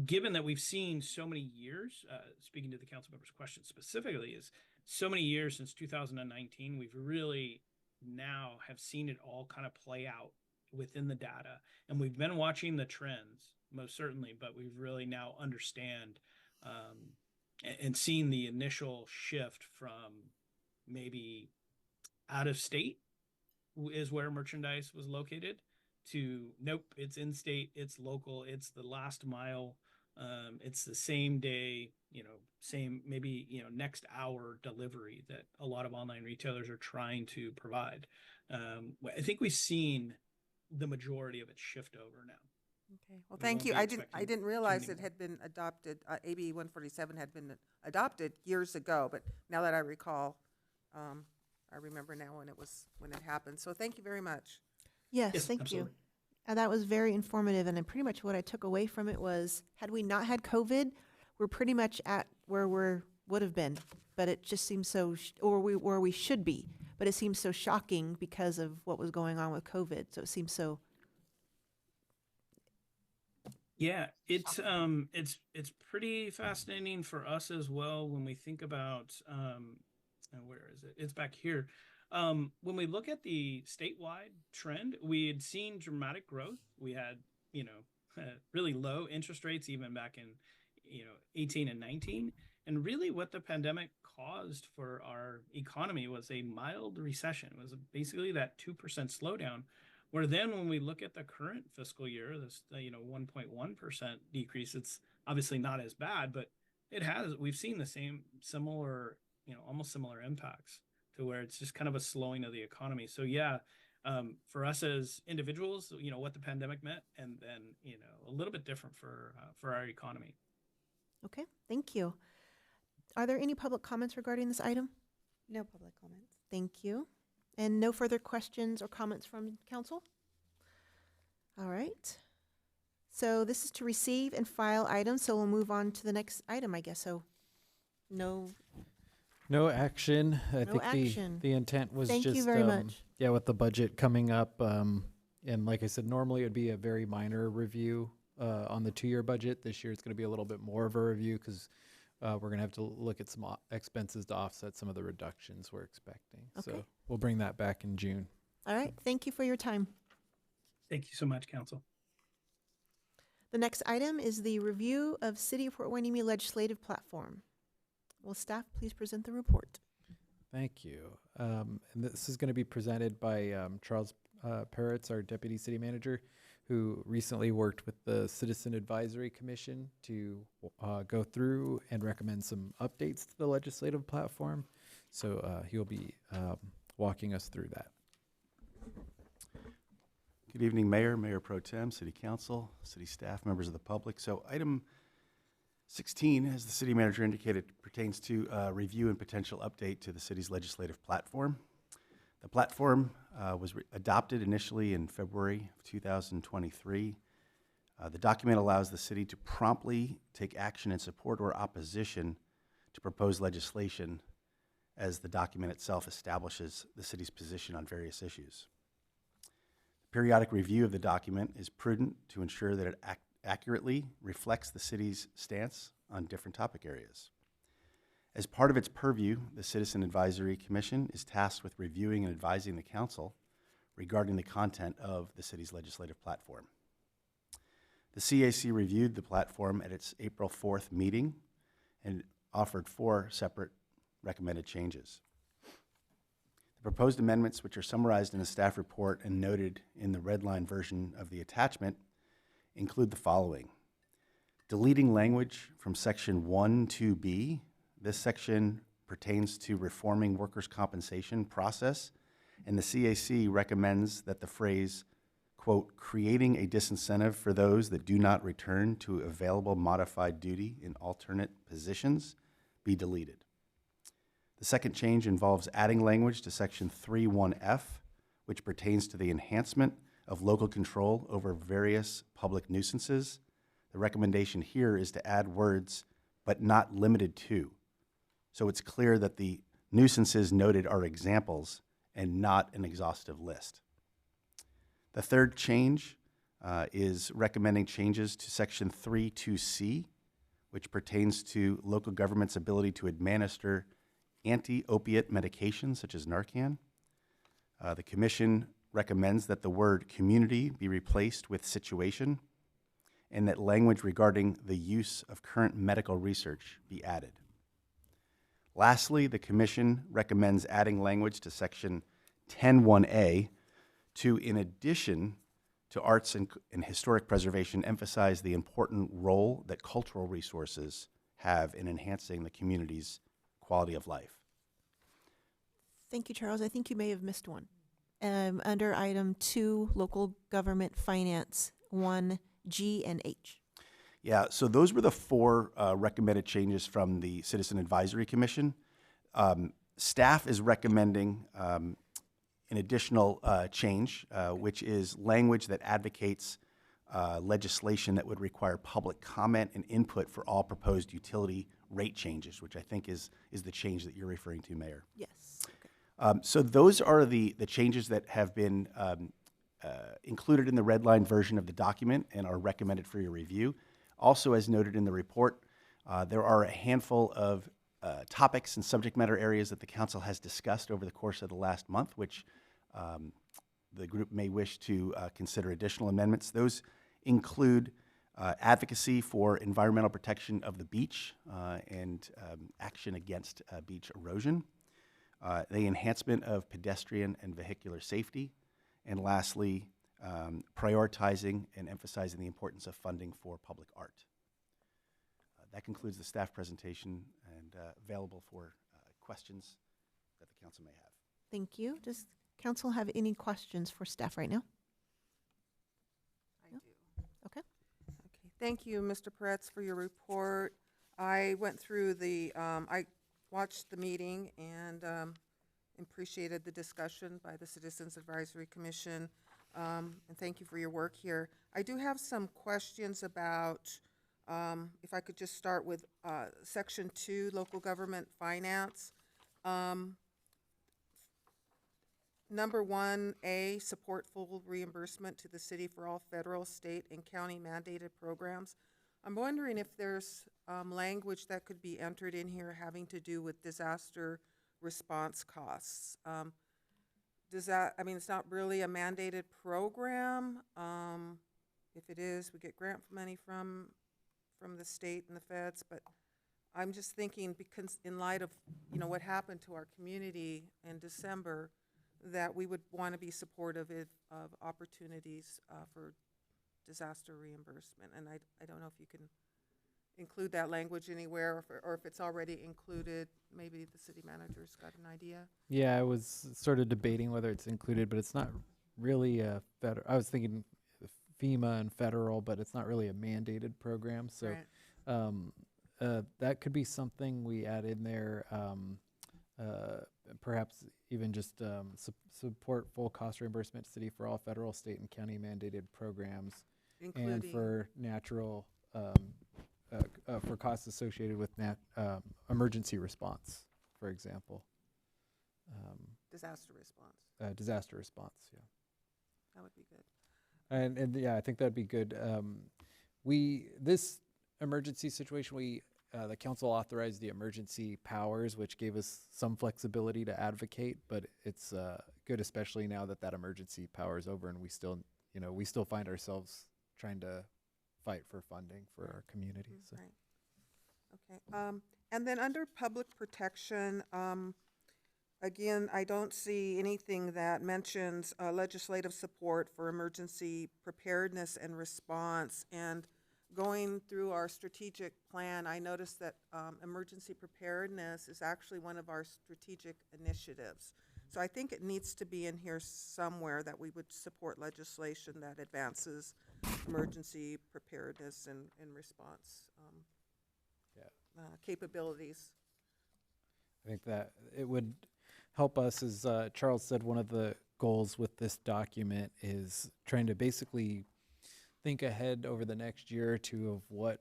Given that we've seen so many years, speaking to the council member's question specifically, is so many years since 2019, we've really now have seen it all kind of play out within the data. And we've been watching the trends, most certainly, but we've really now understand and seen the initial shift from maybe out of state is where merchandise was located to nope, it's in state, it's local, it's the last mile, it's the same day, same maybe next hour delivery that a lot of online retailers are trying to provide. I think we've seen the majority of it shift over now. Okay, well, We thank won't you. be I didn't expecting realize too it many had been adopted, AB 147 had been adopted years ago, but now that I recall, I remember now when it happened. So thank you very much. Yes, Yes, thank absolutely. you. And that was very informative, and then pretty much what I took away from it was, had we not had COVID, we're pretty much at where would have been, but it just seems so, where we should be, but it seems so shocking because of what was going on with COVID, so it seems so. Yeah, it's pretty fascinating for us as well when we think about where is it? It's back here. When we look at the statewide trend, we had seen dramatic growth. We had, really low interest rates even back in, 18 and 19. And really what the pandemic caused for our economy was a mild recession. It was basically that 2% slowdown. Where then when we look at the current fiscal year, this 1.1% decrease, it's obviously not as bad, but we've seen the similar, almost similar impacts to where it's just kind of a slowing of the economy. So yeah, for us as individuals, what the pandemic meant, and then, a little bit different for our economy. Okay, thank you. Are there any public comments regarding this item? No public comments. Thank you. And no further questions or comments from council? All right. So this is to receive and file items, so we'll move on to the next item, I guess. So no action. I think action. the intent was Thank just you very much. yeah, with the budget coming up, and like I said, normally it would be a very minor review on the 2-year budget. This year it's going to be a little bit more of a review because we're going to have to look at some expenses to offset some of the reductions we're expecting. Okay. So we'll bring that back in June. All right, thank you for your time. Thank you so much, Council. The next item is the review of City of Fort Hueneme legislative platform. Will staff please present the report? Thank you. And this is going to be presented by Charles Peretz, our Deputy City Manager, who recently worked with the Citizen Advisory Commission to go through and recommend some updates to the legislative platform. So he'll be walking us through that. Good evening, Mayor, Mayor Pro Tem, City Council, City staff, members of the public. So item 16, as the City Manager indicated, pertains to review and potential update to the city's legislative platform. The platform was adopted initially in February of 2023. The document allows the city to promptly take action in support or opposition to proposed legislation, as the document itself establishes the city's position on various issues. Periodic review of the document is prudent to ensure that it accurately reflects the city's stance on different topic areas. As part of its purview, the Citizen Advisory Commission is tasked with reviewing and advising the council regarding the content of the city's legislative platform. The CAC reviewed the platform at its April 4th meeting and offered 4 separate recommended changes. The proposed amendments, which are summarized in the staff report and noted in the red line version of the attachment, include the following. Deleting language from section 1(2)(b). This section pertains to reforming workers' compensation process, and the CAC recommends that the phrase, quote, creating a disincentive for those that do not return to available modified duty in alternate positions, be deleted. The second change involves adding language to section 3(1)(f), which pertains to the enhancement of local control over various public nuisances. The recommendation here is to add words, but not limited to. So it's clear that the nuisances noted are examples and not an exhaustive list. The third change is recommending changes to section 3.2c, which pertains to local government's ability to administer anti-opiate medications such as Narcan. The commission recommends that the word community be replaced with situation, and that language regarding the use of current medical research be added. Lastly, the commission recommends adding language to section 10.1a to, in addition to arts and historic preservation, emphasize the important role that cultural resources have in enhancing the community's quality of life. Thank you, Charles. I think you may have missed one. Under item 2, local government finance, 1G and H. Yeah, so those were the 4 recommended changes from the Citizen Advisory Commission. Staff is recommending an additional change, which is language that advocates legislation that would require public comment and input for all proposed utility rate changes, which I think is the change that you're referring to, Mayor. Yes. So those are the changes that have been included in the red line version of the document and are recommended for your review. Also, as noted in the report, there are a handful of topics and subject matter areas that the council has discussed over the course of the last month, which the group may wish to consider additional amendments. Those include advocacy for environmental protection of the beach and action against beach erosion, the enhancement of pedestrian and vehicular safety, and lastly, prioritizing and emphasizing the importance of funding for public art. That concludes the staff presentation and available for questions that the council may have. Thank you. Does council have any questions for staff right now? I No? do. Okay. Okay, thank you, Mr. Peretz, for your report. I went through I watched the meeting and appreciated the discussion by the Citizens Advisory Commission, and thank you for your work here. I do have some questions about, if I could just start with Section 2, Local Government Finance. Number 1A, support full reimbursement to the city for all federal, state, and county mandated programs. I'm wondering if there's language that could be entered in here having to do with disaster response costs. Does that, I mean, it's not really a mandated program. If it is, we get grant money from the state and the feds, but I'm just thinking, because in light of, you know, what happened to our community in December, that we would want to be supportive of opportunities for disaster reimbursement. And I don't know if you can include that language anywhere, or if it's already included. Maybe the city manager's got an idea. Yeah, I was sort of debating whether it's included, but it's not really a federal. I was thinking FEMA and federal, but it's not really a mandated program. So Right. that could be something we add in there. Perhaps even just support full cost reimbursement to city for all federal, state, and county mandated programs, and Including for natural for costs associated with emergency response, for example. disaster response. Disaster response, yeah. That would be good. And yeah, I think that'd be good. This emergency situation, the council authorized the emergency powers, which gave us some flexibility to advocate, but it's good, especially now that emergency power is over and we still find ourselves trying to fight for funding for our community. So. Right. Okay. And then under public protection, again, I don't see anything that mentions legislative support for emergency preparedness and response. And going through our strategic plan, I noticed that emergency preparedness is actually one of our strategic initiatives. So I think it needs to be in here somewhere that we would support legislation that advances emergency preparedness and response capabilities. I think that it would help us, as Charles said, one of the goals with this document is trying to basically think ahead over the next year or two of what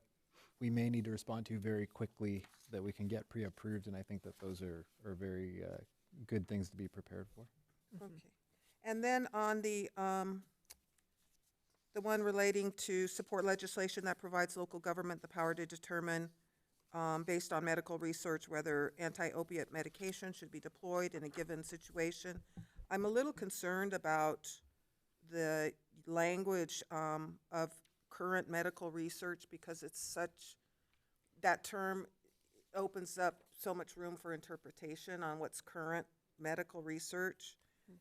we may need to respond to very quickly that we can get pre-approved, and I think that those are very good things to be prepared for. Okay. And then on the one relating to support legislation that provides local government the power to determine, based on medical research, whether anti-opiate medication should be deployed in a given situation. I'm a little concerned about the language of current medical research, because it's such, that term opens up so much room for interpretation on what's current medical research.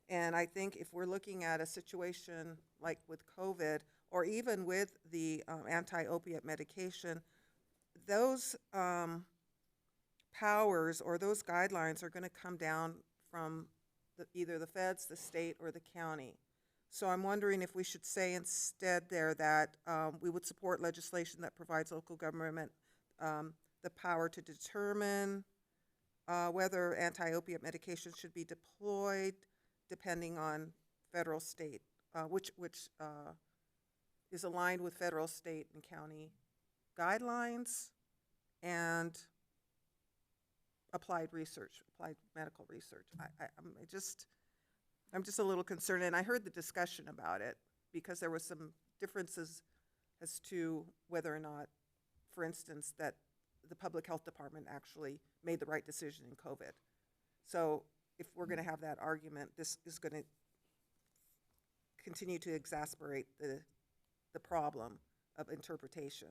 And I think if we're looking at a situation like with COVID, or even with the anti-opiate medication, those powers or those guidelines are going to come down from either the feds, the state, or the county. So I'm wondering if we should say instead there that we would support legislation that provides local government the power to determine whether anti-opiate medication should be deployed, depending on federal, state, which is aligned with federal, state, and county guidelines, and applied research, applied medical research. I'm just a little concerned, and I heard the discussion about it because there was some differences as to whether or not, for instance, that the public health department actually made the right decision in COVID. So if we're going to have that argument, this is going to continue to exacerbate the problem of interpretation.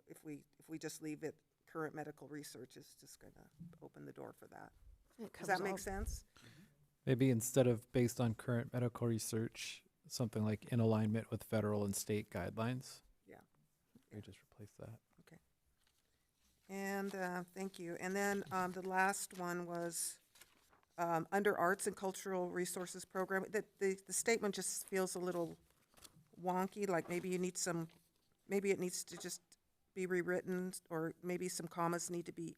If we just leave it, current medical research is just going to open the door for that. Does that make sense? Maybe instead of based on current medical research, something like in alignment with federal and state guidelines. Yeah. We just replace that. Okay. And thank you. And then the last one was under Arts and Cultural Resources Program. The statement just feels a little wonky, like maybe you need some, maybe it needs to just be rewritten, or maybe some commas need to be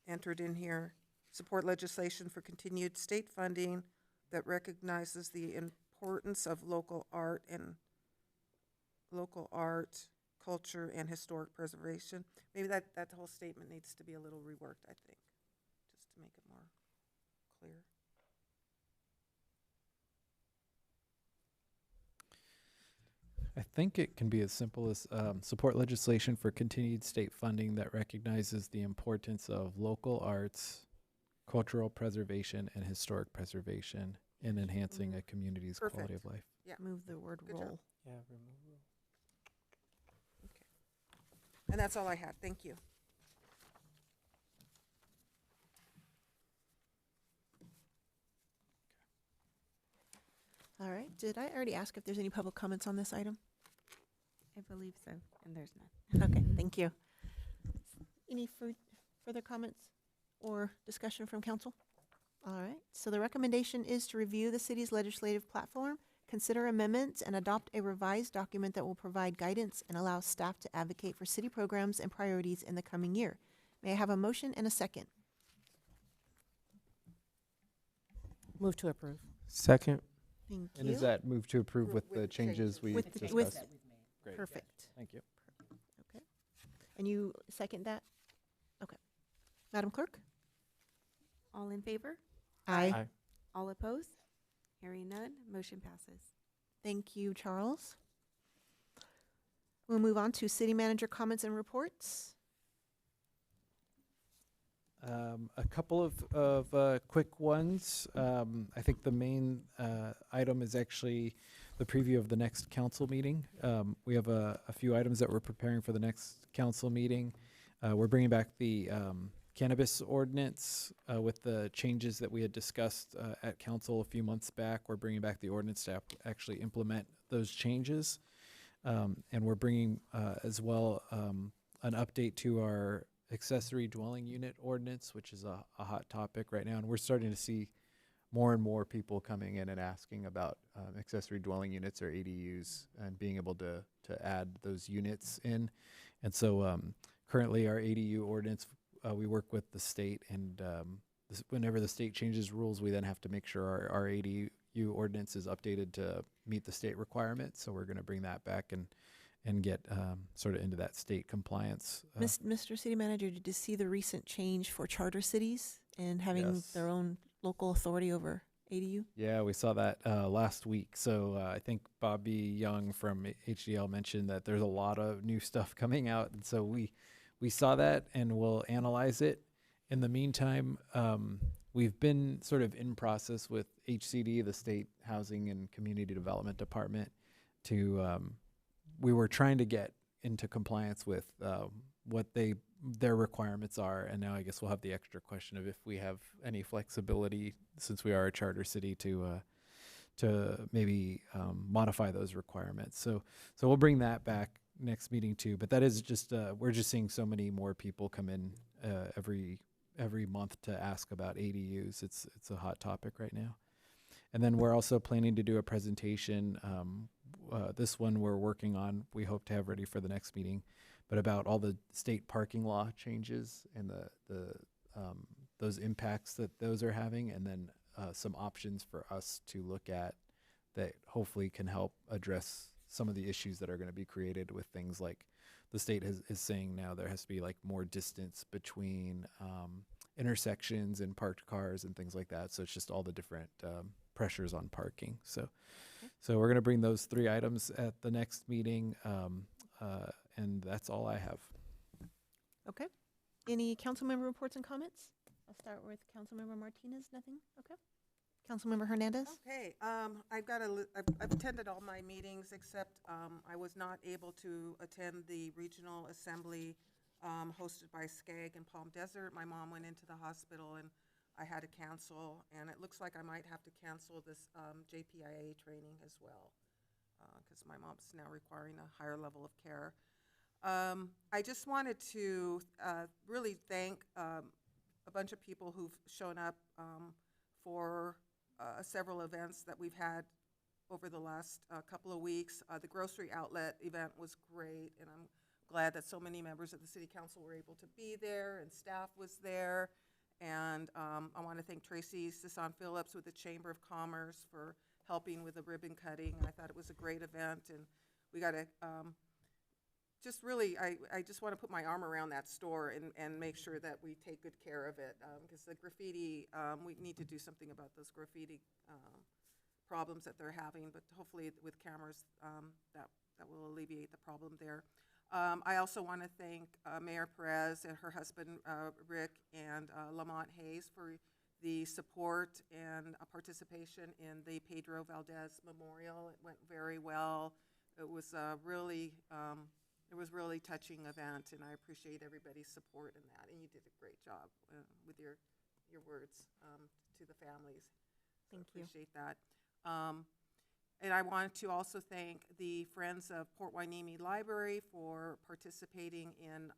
entered in here. Support legislation for continued state funding that recognizes the importance of local art, culture, and historic preservation. Maybe that whole statement needs to be a little reworked, I think, just to make it more clear. I think it can be as simple as support legislation for continued state funding that recognizes the importance of local arts, cultural preservation, and historic preservation in enhancing a community's quality of life. Yeah. Move the word Good job. roll. Yeah, remove roll. And that's all I had. Thank you. All right. Did I already ask if there's any public comments on this item? I believe so, and there's none. Okay, thank you. Any further comments or discussion from council? All right, so the recommendation is to review the city's legislative platform, consider amendments, and adopt a revised document that will provide guidance and allow staff to advocate for city programs and priorities in the coming year. May I have a motion and a second? Move to approve. Second. Thank you. And is that move to approve with the changes we With the- discussed? with- Great. Perfect. Thank you. Okay. And you second that? Okay. Madam Clerk? All in favor? Aye. All opposed? Hearing none, motion passes. Thank you, Charles. We'll move on to city manager comments and reports. A couple of quick ones. I think the main item is actually the preview of the next council meeting. We have a few items that we're preparing for the next council meeting. We're bringing back the cannabis ordinance with the changes that we had discussed at council a few months back. We're bringing back the ordinance to actually implement those changes. And we're bringing as well an update to our accessory dwelling unit ordinance, which is a hot topic right now. And we're starting to see more and more people coming in and asking about accessory dwelling units or ADUs and being able to add those units in. And so currently our ADU ordinance, we work with the state, and whenever the state changes rules, we then have to make sure our ADU ADU ordinance is updated to meet the state requirements. So we're going to bring that back and get sort of into that state compliance. Mr. City Manager, did you see the recent change for charter cities and having Yes. their own local authority over ADU? Yeah, we saw that last week. So I think Bobby Young from HDL mentioned that there's a lot of new stuff coming out. And so we saw that and we'll analyze it. In the meantime, we've been sort of in process with HCD, the State Housing and Community Development Department, to we were trying to get into compliance with what their requirements are, and now I guess we'll have the extra question of if we have any flexibility, since we are a charter city, to maybe modify those requirements. So we'll bring that back next meeting too. But that is just we're just seeing so many more people come in every month to ask about ADUs. It's a hot topic right now. And then we're also planning to do a presentation. This one we're working on, we hope to have ready for the next meeting, but about all the state parking law changes and those impacts that those are having, and then some options for us to look at that hopefully can help address some of the issues that are going to be created with things like the state is saying now there has to be like more distance between intersections and parked cars and things like that. So it's just all the different pressures on parking. So we're going to bring those 3 items at the next meeting, and that's all I have. Okay. Any council member reports and comments? I'll start with Councilmember Martinez. Nothing? Okay. Councilmember Hernandez? Okay, I've attended all my meetings except I was not able to attend the regional assembly hosted by SCAG in Palm Desert. My mom went into the hospital and I had to cancel, and it looks like I might have to cancel this JPIA training as well because my mom's now requiring a higher level of care. I just wanted to really thank a bunch of people who've shown up for several events that we've had over the last couple of weeks. The grocery outlet event was great, and I'm glad that so many members of the City Council were able to be there, and staff was there. And I want to thank Tracy Sisson Phillips with the Chamber of Commerce for helping with the ribbon cutting. I thought it was a great event, and we got to just really, I just want to put my arm around that store and make sure that we take good care of it, because the graffiti, we need to do something about those graffiti problems that they're having, but hopefully with cameras that will alleviate the problem there. I also want to thank Mayor Perez and her husband Rick and Lamont Hayes for the support and participation in the Pedro Valdez Memorial. It went very well. It was really touching event, and I appreciate everybody's support in that. And you did a great job with your words to the families. Thank you. Appreciate that. And I want to also thank the Friends of Port Hueneme Library for participating in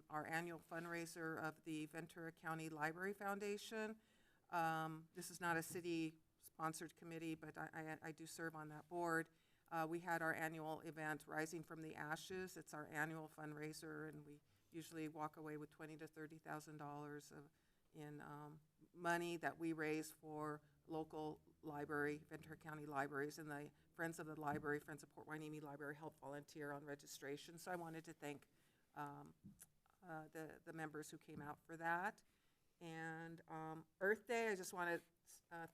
our annual fundraiser of the Ventura County Library Foundation. This is not a city-sponsored committee, but I do serve on that board. We had our annual event, Rising from the Ashes. It's our annual fundraiser, and we usually walk away with $20,000 to $30,000 in money that we raise for local library, Ventura County libraries, and the Friends of the Library, Friends of Port Hueneme Library help volunteer on registration. So I wanted to thank the members who came out for that. And Earth Day, I just want to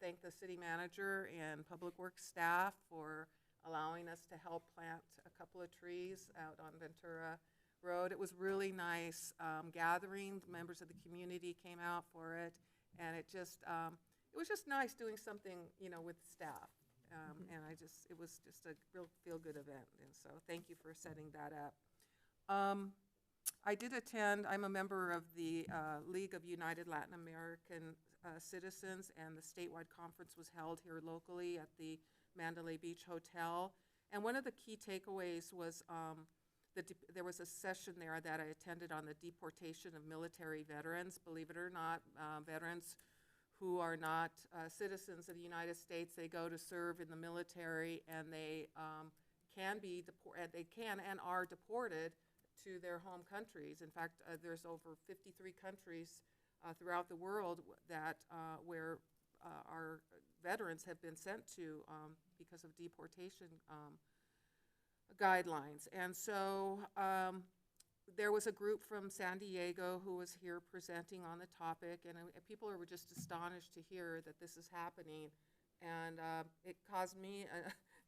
thank the city manager and public works staff for allowing us to help plant a couple of trees out on Ventura Road. It was really nice gathering. Members of the community came out for it, and it was just nice doing something, with staff. And it was just a real feel-good event. And so thank you for setting that up. I did attend, I'm a member of the League of United Latin American Citizens, and the statewide conference was held here locally at the Mandalay Beach Hotel. And one of the key takeaways was there was a session there that I attended on the deportation of military veterans. Believe it or not, veterans who are not citizens of the United States, they go to serve in the military, and they can and are deported to their home countries. In fact, there's over 53 countries throughout the world that where our veterans have been sent to because of deportation guidelines. And so there was a group from San Diego who was here presenting on the topic, and people were just astonished to hear that this is happening. And it caused me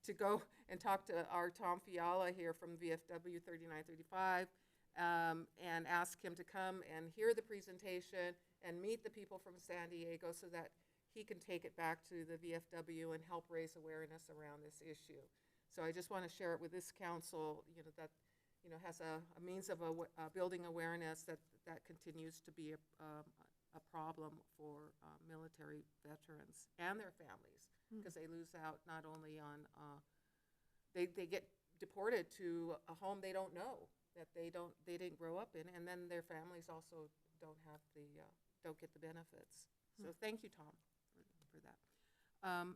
to go and talk to our Tom Fiala here from VFW 3935 and ask him to come and hear the presentation and meet the people from San Diego so that he can take it back to the VFW and help raise awareness around this issue. So I just want to share it with this council, that has a means of building awareness that continues to be a problem for military veterans and their families, because they lose out not only on, they get deported to a home they don't know, that they didn't grow up in, and then their families also don't get the benefits. So thank you, Tom, for that.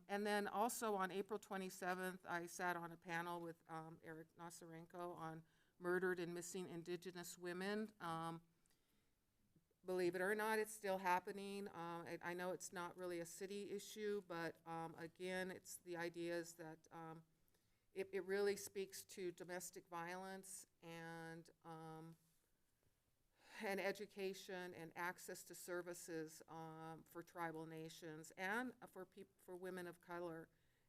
And then also on April 27th, I sat on a panel with Eric Nosarenko on murdered and missing Indigenous women. Believe it or not, it's still happening. I know it's not really a city issue, but again, it's the idea is that it really speaks to domestic violence and education and access to services for tribal nations and for women of color.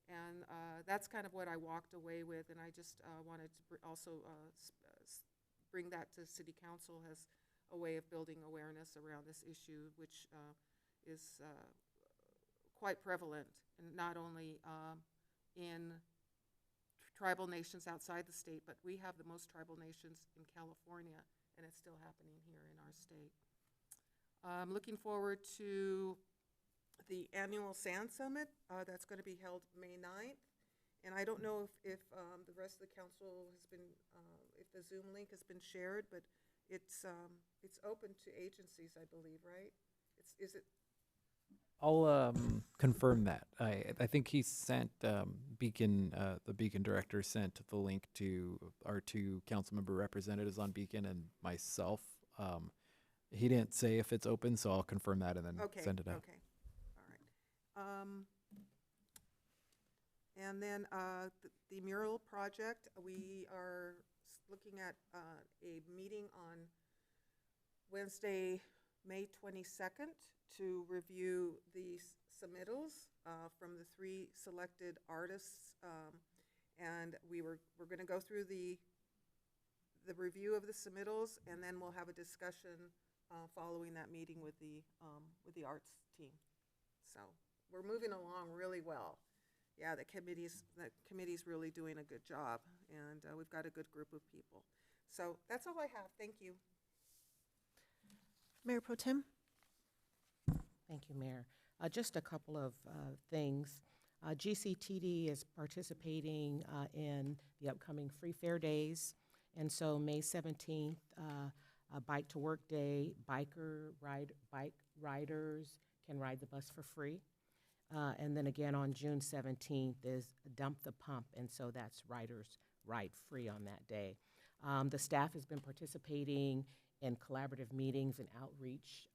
And that's kind of what I walked away with, and I just wanted to also bring that to City Council as a way of building awareness around this issue, which is quite prevalent, and not only in tribal nations outside the state, but we have the most tribal nations in California, and it's still happening here in our state. I'm looking forward to the annual SAND Summit that's going to be held May 9th. And I don't know if the rest of the council has been, if the Zoom link has been shared, but it's open to agencies, I believe, right? Is it? I'll confirm that. I think he sent Beacon, the Beacon director sent the link to our two council member representatives on Beacon and myself. He didn't say if it's open, so I'll confirm that and then send it out. Okay, all right. And then the mural project, we are looking at a meeting on Wednesday, May 22nd, to review the submittals from the 3 selected artists, and we're going to go through the review of the submittals, and then we'll have a discussion following that meeting with the arts team. So we're moving along really well. Yeah, the committee's really doing a good job, and we've got a good group of people. So that's all I have. Thank you. Mayor Pro Tem? Thank you, Mayor. Just a couple of things. GCTD is participating in the upcoming Free Fair Days, and so May 17th, Bike to Work Day, bike riders can ride the bus for free. And then again on June 17th is Dump the Pump, and so that's riders ride free on that day. The staff has been participating in collaborative meetings and outreach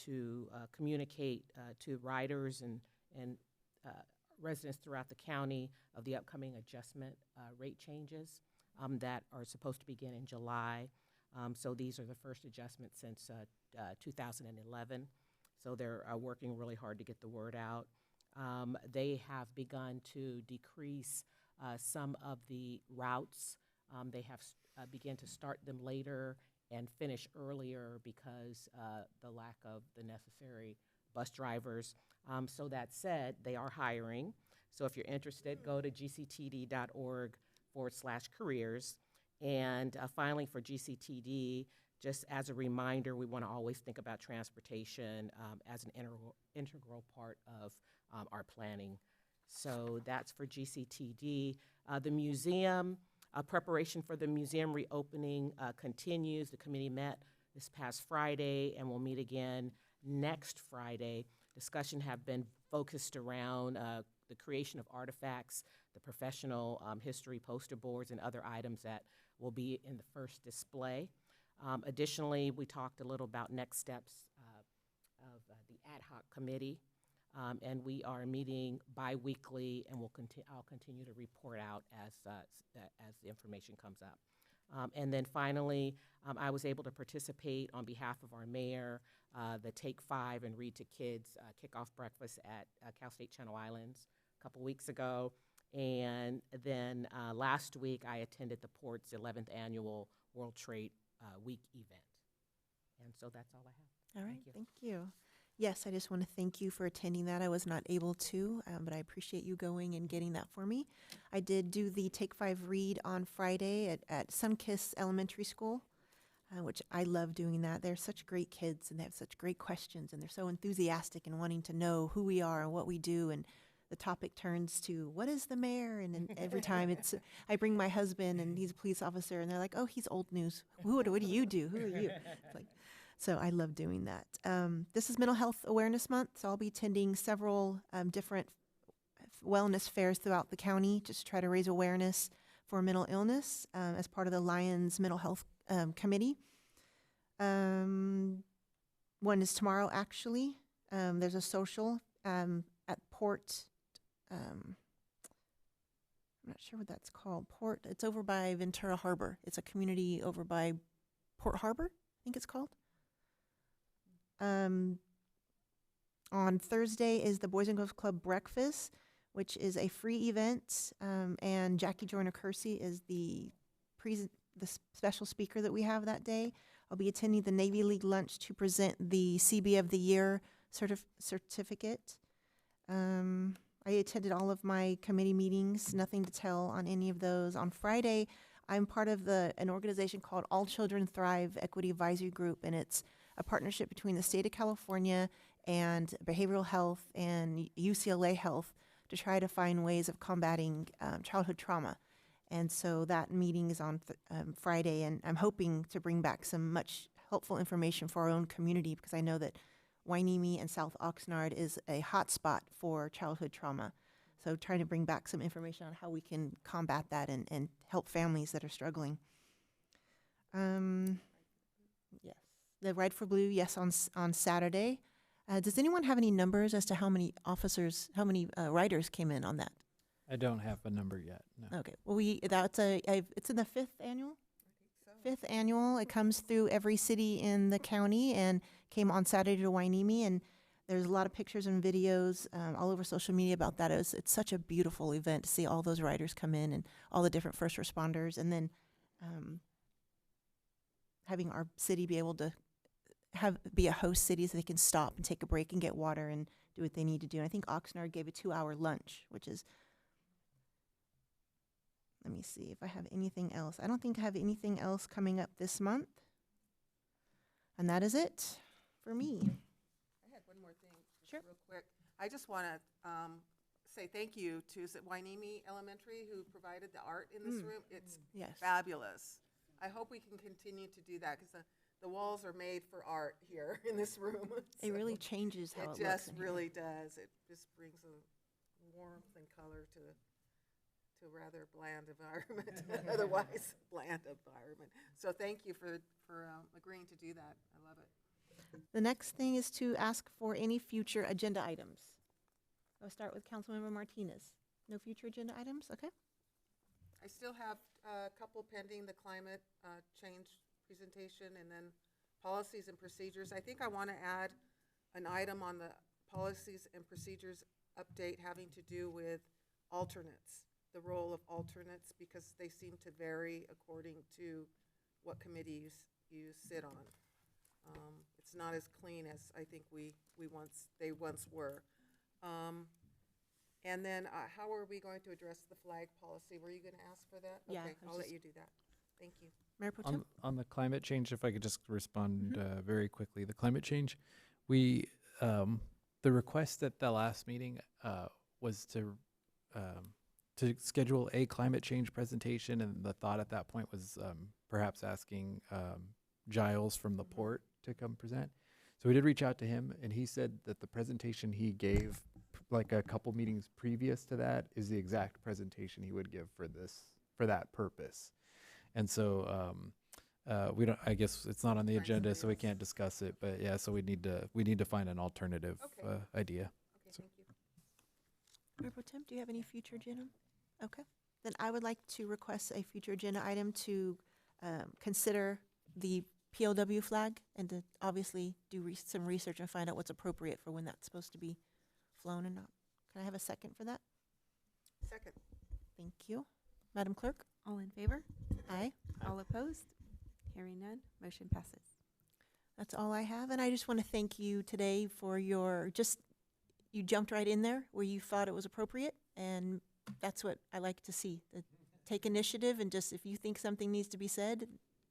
to communicate to riders and residents throughout the county of the upcoming adjustment rate changes that are supposed to begin in July. So these are the first adjustments since 2011. So they're working really hard to get the word out. They have begun to decrease some of the routes. They have begun to start them later and finish earlier because the lack of the necessary bus drivers. So that said, they are hiring. So if you're interested, go to gctd.org/careers. And finally, for GCTD, just as a reminder, we want to always think about transportation as an integral part of our planning. So that's for GCTD. The museum, preparation for the museum reopening continues. The committee met this past Friday and will meet again next Friday. Discussion have been focused around the creation of artifacts, the professional history poster boards, and other items that will be in the first display. Additionally, we talked a little about next steps of the ad hoc committee. And we are meeting bi-weekly, and I'll continue to report out as the information comes up. And then finally, I was able to participate on behalf of our mayor, the Take 5 and Read to Kids kickoff breakfast at Cal State Channel Islands a couple weeks ago. And then last week, I attended the Port's 11th annual World Trade Week event. And so that's all I have. All right, Thank thank you. Yes, I just want to thank you for attending that. I was not able to, but I appreciate you going and getting that for me. I did do the Take 5 read on Friday at Sunkiss Elementary School, which I love doing that. They're such great kids, and they have such great questions, and they're so enthusiastic and wanting to know who we are and what we do. And the topic turns to, what is the mayor? And then every time I bring my husband, and he's a police officer, and they're like, oh, he's old news. What do you do? Who are you? It's like, so I love doing that. This is Mental Health Awareness Month, so I'll be attending several different wellness fairs throughout the county just to try to raise awareness for mental illness as part of the Lions Mental Health Committee. One is tomorrow, actually. There's a social at Port. I'm not sure what that's called. Port. It's over by Ventura Harbor. It's a community over by Port Harbor, I think it's called. On Thursday is the Boys and Girls Club Breakfast, which is a free event, and Jackie Joyner-Kersey is the special speaker that we have that day. I'll be attending the Navy League lunch to present the CB of the Year certificate. I attended all of my committee meetings, nothing to tell on any of those. On Friday, I'm part of an organization called All Children Thrive Equity Advisory Group, and it's a partnership between the state of California and behavioral health and UCLA Health to try to find ways of combating childhood trauma. And so that meeting is on Friday, and I'm hoping to bring back some much helpful information for our own community, because I know that Hueneme and South Oxnard is a hot spot for childhood trauma. So trying to bring back some information on how we can combat that and help families that are struggling. Yes. The Ride for Blue, yes, on Saturday. Does anyone have any numbers as to how many riders came in on that? I don't have a number yet, no. Okay, well, it's in the 5th annual? Fifth annual. It comes through every city in the county and came on Saturday to Hueneme, and there's a lot of pictures and videos all over social media about that. It's such a beautiful event to see all those riders come in and all the different first responders, and then having our city be able to be a host city so they can stop and take a break and get water and do what they need to do. And I think Oxnard gave a 2-hour lunch, which is, let me see if I have anything else. I don't think I have anything else coming up this month. And that is it for me. I had one more thing, just real quick. I just want to say thank you to Hueneme Elementary, who provided the art in this room. It's fabulous. I hope we can continue to do that, because the walls are made for art here in this room. It really changes how it looks. It just really does. It just brings a warmth and color to a rather bland environment, otherwise bland environment. So thank you for agreeing to do that. I love it. The next thing is to ask for any future agenda items. I'll start with Councilmember Martinez. No future agenda items? Okay. I still have a couple pending, the climate change presentation, and then policies and procedures. I think I want to add an item on the policies and procedures update having to do with alternates, the role of alternates, because they seem to vary according to what committee you sit on. It's not as clean as I think they once were. And then how are we going to address the flag policy? Were you going to ask for that? Yeah, Okay, I'll let you do that. Thank you. Mayor Pro Tem? On the climate change, if I could just respond very quickly. The climate change, the request at the last meeting was to schedule a climate change presentation, and the thought at that point was perhaps asking Giles from the port to come present. So we did reach out to him, and he said that the presentation he gave like a couple meetings previous to that is the exact presentation he would give for that purpose. And so we don't, I guess it's not on the agenda, so we can't discuss it, but yeah, so we need to find an alternative idea. Okay, Mayor Pro Tem, do you have any future agenda? Okay. Then I would like to request a future agenda item to consider the PLW flag and to obviously do some research and find out what's appropriate for when that's supposed to be flown and not. Can I have a second for that? Second. Thank you. Madam Clerk? All in favor? Aye. All opposed? Hearing none, motion passes. That's all I have. And I just want to thank you today for your you jumped right in there where you thought it was appropriate. And that's what I like to see. Take initiative and just if you think something needs to be said,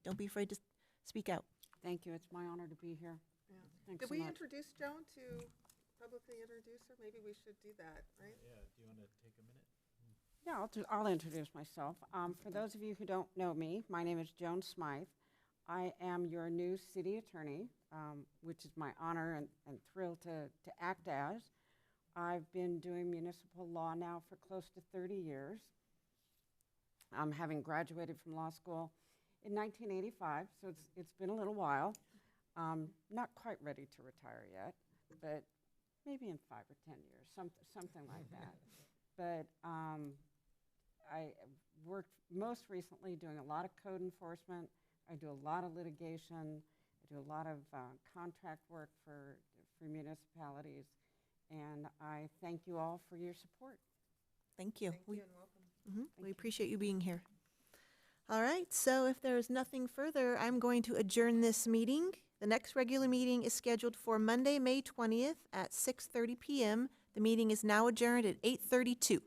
don't be afraid to speak out. Thank you. It's my honor to be here. Thanks Did so we much. introduce Joan to publicly introduce her? Maybe we should do that, right? Yeah, do you want to take a minute? Yeah, I'll introduce myself. For those of you who don't know me, my name is Joan Smythe. I am your new city attorney, which is my honor and thrill to act as. I've been doing municipal law now for close to 30 years. Having graduated from law school in 1985, so it's been a little while. Not quite ready to retire yet, but maybe in 5 or 10 years, something like that. But I worked most recently doing a lot of code enforcement. I do a lot of litigation. I do a lot of contract work for municipalities. And I thank you all for your support. Thank you. Thank you and welcome. We appreciate you being here. All right, so if there's nothing further, I'm going to adjourn this meeting. The next regular meeting is scheduled for Monday, May 20th at 6:30 p.m. The meeting is now adjourned at 8:32.